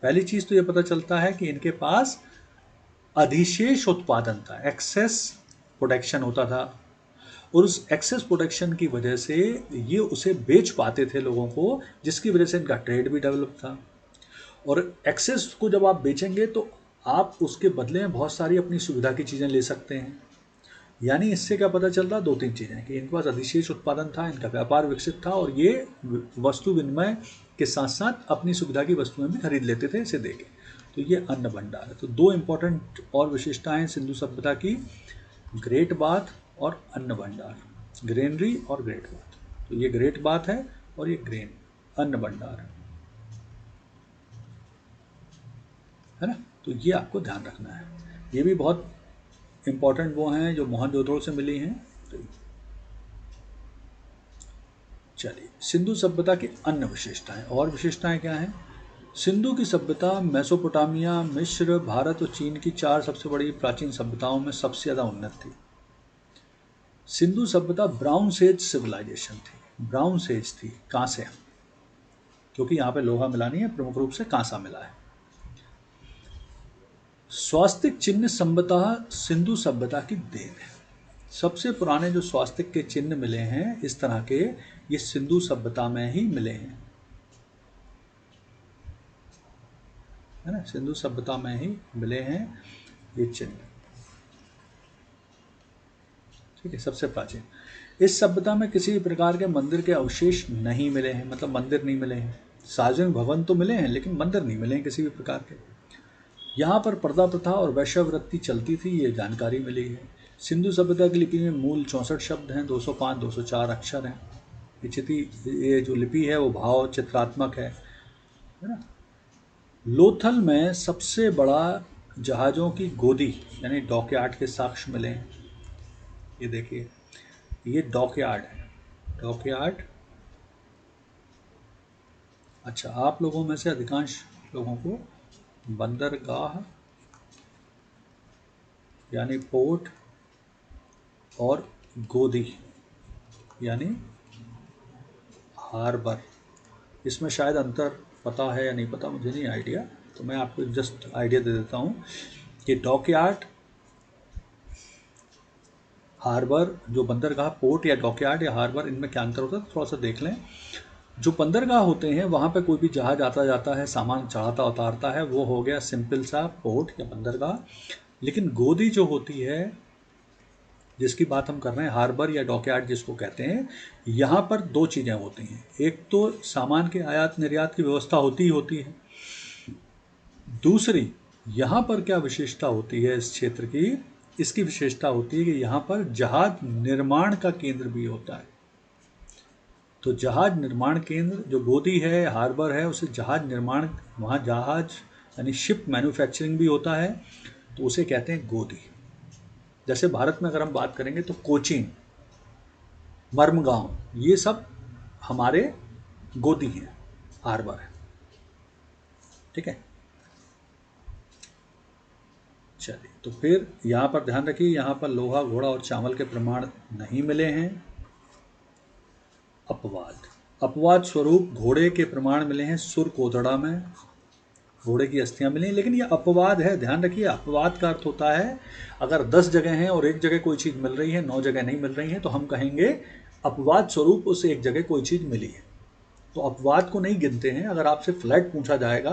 पहली चीज़ तो ये पता चलता है कि इनके पास अधिशेष उत्पादन था, एक्सेस प्रोडक्शन होता था, और उस एक्सेस प्रोडक्शन की वजह से ये उसे बेच पाते थे लोगों को, जिसकी वजह से इनका ट्रेड भी डेवलप था। और एक्सेस को जब आप बेचेंगे तो आप उसके बदले में बहुत सारी अपनी सुविधा की चीज़ें ले सकते हैं। यानी इससे क्या पता चल रहा, दो तीन चीज़ें, कि इनके पास अधिशेष उत्पादन था, इनका व्यापार विकसित था, और ये वस्तु विनिमय के साथ साथ अपनी सुविधा की वस्तुएं भी खरीद लेते थे इसे देके। तो ये अन्न भंडार है। तो दो इंपॉर्टेंट और विशेषताएं सिंधु सभ्यता की, ग्रेट बाथ और अन्न भंडार, ग्रेनरी और ग्रेट बाथ। तो ये ग्रेट बाथ है और ये ग्रेन अन्न भंडार है ना। तो ये आपको ध्यान रखना है। ये भी बहुत इंपॉर्टेंट वो हैं जो मोहनजोदड़ो से मिली हैं। तो चलिए, सिंधु सभ्यता की अन्य विशेषताएं, और विशेषताएं क्या हैं? सिंधु की सभ्यता मेसोपोटामिया, मिस्र, भारत और चीन की 4 सबसे बड़ी प्राचीन सभ्यताओं में सबसे ज़्यादा उन्नत थी। सिंधु सभ्यता ब्राउन सेज सिविलाइजेशन थी। ब्राउन सेज थी, कांस्य, क्योंकि यहाँ पे लोहा मिला नहीं है, प्रमुख रूप से कांसा मिला है। स्वास्तिक चिन्ह संभवतः सिंधु सभ्यता की देन है। सबसे पुराने जो स्वास्तिक के चिन्ह मिले हैं इस तरह के, ये सिंधु सभ्यता में ही मिले हैं, है ना, सिंधु सभ्यता में ही मिले हैं ये चिन्ह। ठीक है, सबसे प्राचीन। इस सभ्यता में किसी प्रकार के मंदिर के अवशेष नहीं मिले हैं, मतलब मंदिर नहीं मिले हैं। सार्वजनिक भवन तो मिले हैं लेकिन मंदिर नहीं मिले हैं किसी भी प्रकार के। यहाँ पर पर्दा प्रथा और वैश्यावृत्ति चलती थी, ये जानकारी मिली है। सिंधु सभ्यता की लिपि में मूल 64 शब्द हैं, 205 204 अक्षर हैं। ये जो लिपि है वो भाव चित्रात्मक है ना। लोथल में सबसे बड़ा जहाज़ों की गोदी यानी डॉकयार्ड के साक्ष्य मिले हैं। ये देखिए, ये डॉकयार्ड है, डॉकयार्ड। अच्छा, आप लोगों में से अधिकांश लोगों को बंदरगाह यानी पोर्ट और गोदी यानी हार्बर, इसमें शायद अंतर पता है या नहीं पता, मुझे नहीं आइडिया, तो मैं आपको जस्ट आइडिया दे देता हूँ कि डॉकयार्ड, हार्बर, जो बंदरगाह, पोर्ट या डॉकयार्ड या हार्बर, इनमें क्या अंतर होता है थोड़ा सा देख लें। जो बंदरगाह होते हैं वहाँ पे कोई भी जहाज आता जाता है, सामान चढ़ाता उतारता है, वो हो गया सिंपल सा पोर्ट या बंदरगाह। लेकिन गोदी जो होती है, जिसकी बात हम कर रहे हैं, हार्बर या डॉकयार्ड जिसको कहते हैं, यहाँ पर 2 चीज़ें होती हैं। एक तो सामान के आयात निर्यात की व्यवस्था होती ही होती है। दूसरी, यहाँ पर क्या विशेषता होती है इस क्षेत्र की, इसकी विशेषता होती है कि यहाँ पर जहाज निर्माण का केंद्र भी होता है। तो जहाज निर्माण केंद्र जो गोदी है, हार्बर है, उसे जहाज निर्माण, वहाँ जहाज यानी शिप मैन्युफैक्चरिंग भी होता है, तो उसे कहते हैं गोदी। जैसे भारत में अगर हम बात करेंगे तो कोचीन, मर्मगांव, ये सब हमारे गोदी हैं, हार्बर है। ठीक है, चलिए, तो फिर यहाँ पर ध्यान रखिए, यहाँ पर लोहा, घोड़ा और चावल के प्रमाण नहीं मिले हैं। अपवाद स्वरूप घोड़े के प्रमाण मिले हैं सुरकोतड़ा में, घोड़े की अस्थियां मिली, लेकिन ये अपवाद है, ध्यान रखिए। अपवाद का अर्थ होता है अगर 10 जगह हैं और एक जगह कोई चीज़ मिल रही है, 9 जगह नहीं मिल रही है, तो हम कहेंगे अपवाद स्वरूप उस एक जगह कोई चीज़ मिली है। तो अपवाद को नहीं गिनते हैं। अगर आपसे फ्लैट पूछा जाएगा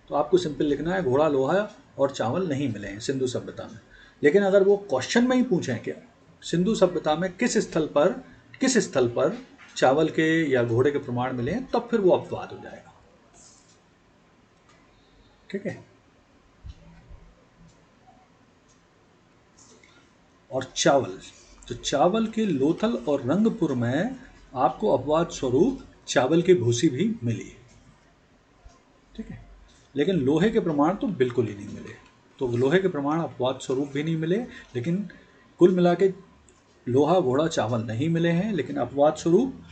तो आपको सिंपल लिखना है घोड़ा, लोहा और चावल नहीं मिले हैं सिंधु सभ्यता में। लेकिन अगर वो क्वेश्चन में ही पूछें क्या सिंधु सभ्यता में किस स्थल पर चावल के या घोड़े के प्रमाण मिले हैं, तब फिर वो अपवाद हो जाएगा। ठीक है, और चावल, तो चावल के लोथल और रंगपुर में आपको अपवाद स्वरूप चावल की भूसी भी मिली। ठीक है, लेकिन लोहे के प्रमाण तो बिल्कुल ही नहीं मिले। तो लोहे के प्रमाण अपवाद स्वरूप भी नहीं मिले, लेकिन कुल मिला के लोहा, घोड़ा, चावल नहीं मिले हैं, लेकिन अपवाद स्वरूप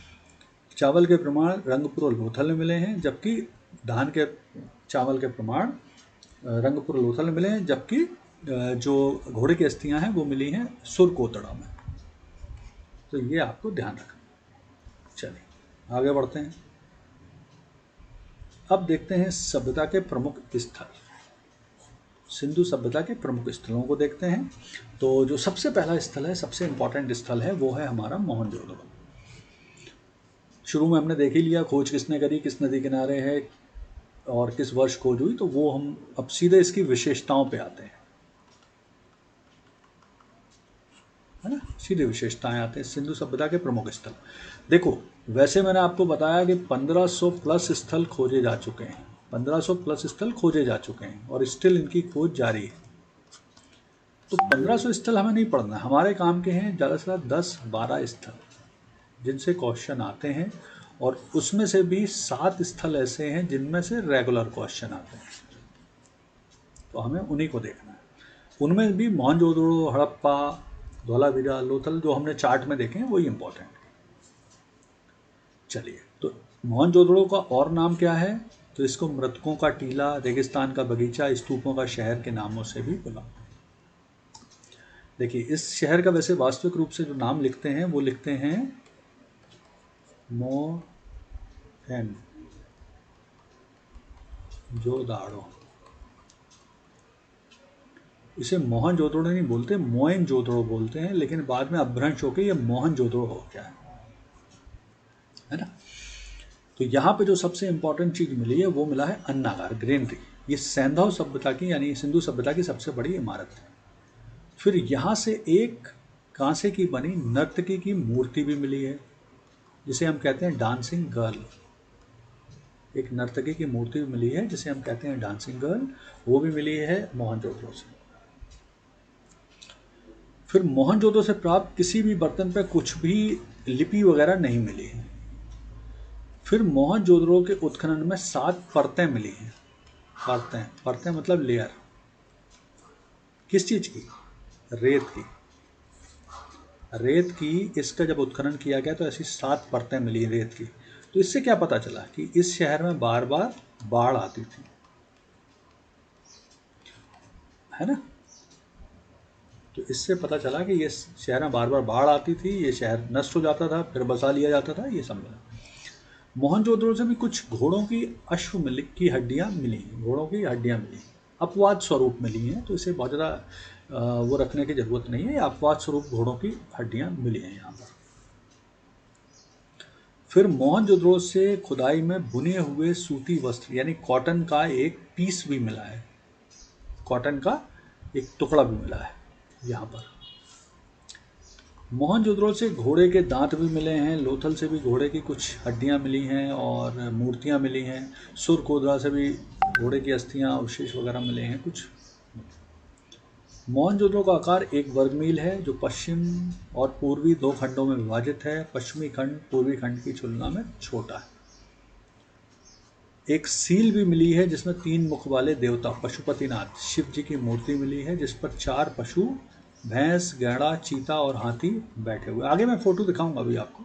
चावल के प्रमाण रंगपुर और लोथल में मिले हैं, जबकि धान के चावल के प्रमाण रंगपुर लोथल में मिले हैं, जबकि जो घोड़े की अस्थियां हैं वो मिली हैं सुरकोतड़ा में। तो ये आपको ध्यान रखना। चलिए आगे बढ़ते हैं। अब देखते हैं सभ्यता के प्रमुख स्थल, सिंधु सभ्यता के प्रमुख स्थलों को देखते हैं। तो जो सबसे पहला स्थल है, सबसे इंपॉर्टेंट स्थल है, वो है हमारा मोहनजोदड़ो। शुरू में हमने देख ही लिया खोज किसने करी, किस नदी किनारे है और किस वर्ष खोज हुई, तो वो हम अब सीधे इसकी विशेषताओं पे आते हैं, है ना। सीधे विशेषताएं आते हैं सिंधु सभ्यता के प्रमुख स्थल। देखो, वैसे मैंने आपको बताया कि 1500 प्लस स्थल खोजे जा चुके हैं, 1500 प्लस स्थल खोजे जा चुके हैं और स्टिल इनकी खोज जारी है। तो 1500 स्थल हमें नहीं पढ़ना, हमारे काम के हैं ज़्यादा से ज़्यादा 10-12 स्थल जिनसे क्वेश्चन आते हैं, और उसमें से भी 7 स्थल ऐसे हैं जिनमें से रेगुलर क्वेश्चन आते हैं, तो हमें उन्हीं को देखना है। उनमें भी मोहनजोदड़ो, हड़प्पा, धोलावीरा, लोथल जो हमने चार्ट में देखे हैं वही इंपॉर्टेंट है। चलिए, तो मोहनजोदड़ो का और नाम क्या है? तो इसको मृतकों का टीला, रेगिस्तान का बगीचा, स्तूपों का शहर के नामों से भी बुला। देखिए, इस शहर का वैसे वास्तविक रूप से जो नाम लिखते हैं वो लिखते हैं मोहनजोदाड़ो। इसे मोहनजोदड़ो नहीं बोलते, मोहनजोदड़ो बोलते हैं, लेकिन बाद में अपभ्रंश होकर ये मोहनजोदड़ो हो गया है ना। तो यहाँ पे जो सबसे इंपॉर्टेंट चीज मिली है वो मिला है अन्नागार, ग्रेनरी। ये सैंधव सभ्यता की यानी सिंधु सभ्यता की सबसे बड़ी इमारत है। फिर यहाँ से एक कांसे की बनी नर्तकी की मूर्ति भी मिली है, जिसे हम कहते हैं डांसिंग गर्ल। एक नर्तकी की मूर्ति भी मिली है जिसे हम कहते हैं डांसिंग गर्ल, वो भी मिली है मोहनजोदड़ो से। फिर मोहनजोदड़ो से प्राप्त किसी भी बर्तन पर कुछ भी लिपि वगैरह नहीं मिली है। फिर मोहनजोदड़ो के उत्खनन में 7 परतें मिली हैं। परतें, परतें मतलब लेयर। किस चीज की? रेत की। रेत की इसका जब उत्खनन किया गया तो ऐसी 7 परतें मिली रेत की। तो इससे क्या पता चला कि इस शहर में बार बार बाढ़ आती थी, है ना। तो इससे पता चला कि ये शहर में बार बार बाढ़ आती थी, ये शहर नष्ट हो जाता था, फिर बसा लिया जाता था, ये सब मिला। मोहनजोदड़ो से भी कुछ घोड़ों की अश्व की हड्डियां मिली, घोड़ों की हड्डियां मिली, अपवाद स्वरूप मिली हैं, तो इसे बहुत ज़्यादा वो रखने की जरूरत नहीं है। अपवाद स्वरूप घोड़ों की हड्डियां मिली हैं यहाँ पर। फिर मोहनजोदड़ो से खुदाई में बुने हुए सूती वस्त्र यानी कॉटन का एक पीस भी मिला है, कॉटन का एक टुकड़ा भी मिला है यहाँ पर। मोहनजोदड़ो से घोड़े के दांत भी मिले हैं, लोथल से भी घोड़े की कुछ हड्डियां मिली हैं और मूर्तियां मिली हैं, सुरकोदरा से भी घोड़े की अस्थियां अवशेष वगैरह मिले हैं कुछ। मोहनजोदड़ो का आकार 1 वर्ग मील है, जो पश्चिम और पूर्वी 2 खंडों में विभाजित है। पश्चिमी खंड पूर्वी खंड की तुलना में छोटा है। एक सील भी मिली है जिसमें 3 मुख वाले देवता पशुपतिनाथ शिव जी की मूर्ति मिली है, जिस पर 4 पशु, भैंस, गैड़ा, चीता और हाथी बैठे हुए। आगे मैं फोटो दिखाऊंगा अभी आपको।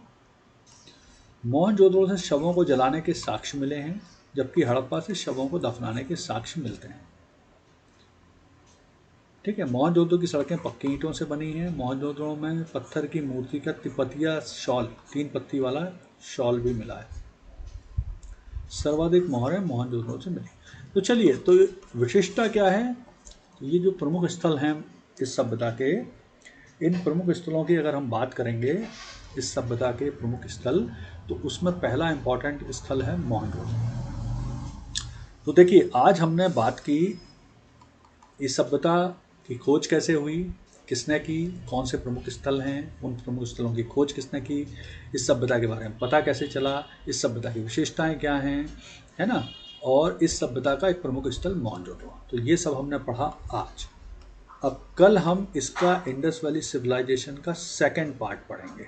मोहनजोदड़ो से शवों को जलाने के साक्ष्य मिले हैं, जबकि हड़प्पा से शवों को दफनाने के साक्ष्य मिलते हैं। ठीक है। मोहनजोदड़ो की सड़कें पक्की ईंटों से बनी हैं। मोहनजोदड़ो में पत्थर की मूर्ति का तिपतिया शॉल, 3 पत्ती वाला शॉल भी मिला है। सर्वाधिक मोहरें मोहनजोदड़ो से मिली। तो चलिए, तो विशिष्टता क्या है? तो ये जो प्रमुख स्थल हैं इस सभ्यता के, इन प्रमुख स्थलों की अगर हम बात करेंगे, इस सभ्यता के प्रमुख स्थल, तो उसमें पहला इंपॉर्टेंट स्थल है मोहनजोदड़ो। तो देखिए, आज हमने बात की इस सभ्यता की खोज कैसे हुई, किसने की, कौन से प्रमुख स्थल हैं, उन प्रमुख स्थलों की खोज किसने की, इस सभ्यता के बारे में पता कैसे चला, इस सभ्यता की विशेषताएं क्या हैं, है ना, और इस सभ्यता का एक प्रमुख स्थल मोहनजोदड़ो। तो ये सब हमने पढ़ा आज। अब कल हम इसका इंडस वैली सिविलाइजेशन का 2nd पार्ट पढ़ेंगे।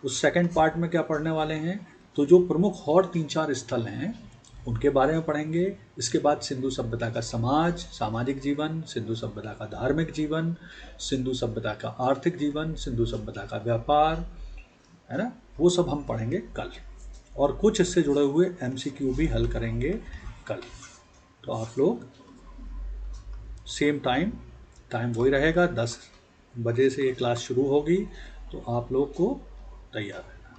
उस 2nd पार्ट में क्या पढ़ने वाले हैं? तो जो प्रमुख और 3-4 स्थल हैं उनके बारे में पढ़ेंगे। इसके बाद सिंधु सभ्यता का समाज, सामाजिक जीवन, सिंधु सभ्यता का धार्मिक जीवन, सिंधु सभ्यता का आर्थिक जीवन, सिंधु सभ्यता का व्यापार, है ना, वो सब हम पढ़ेंगे कल। और कुछ इससे जुड़े हुए MCQ भी हल करेंगे कल। तो आप लोग सेम टाइम वही रहेगा, 10 बजे से ये क्लास शुरू होगी, तो आप लोग को तैयार रहना।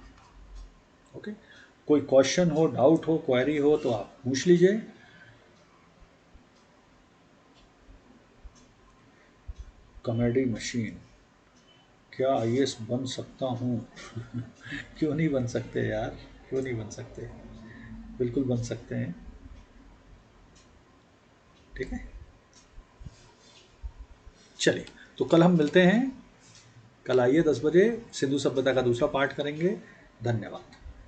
ओके। कोई क्वेश्चन हो, डाउट हो, क्वेरी हो तो आप पूछ लीजिए। कॉमेडी मशीन, क्या IAS बन सकता हूँ? क्यों नहीं बन सकते यार, क्यों नहीं बन सकते? बिल्कुल बन सकते हैं। ठीक है, चलिए, तो कल हम मिलते हैं। कल आइए 10 बजे, सिंधु सभ्यता का दूसरा पार्ट करेंगे। धन्यवाद।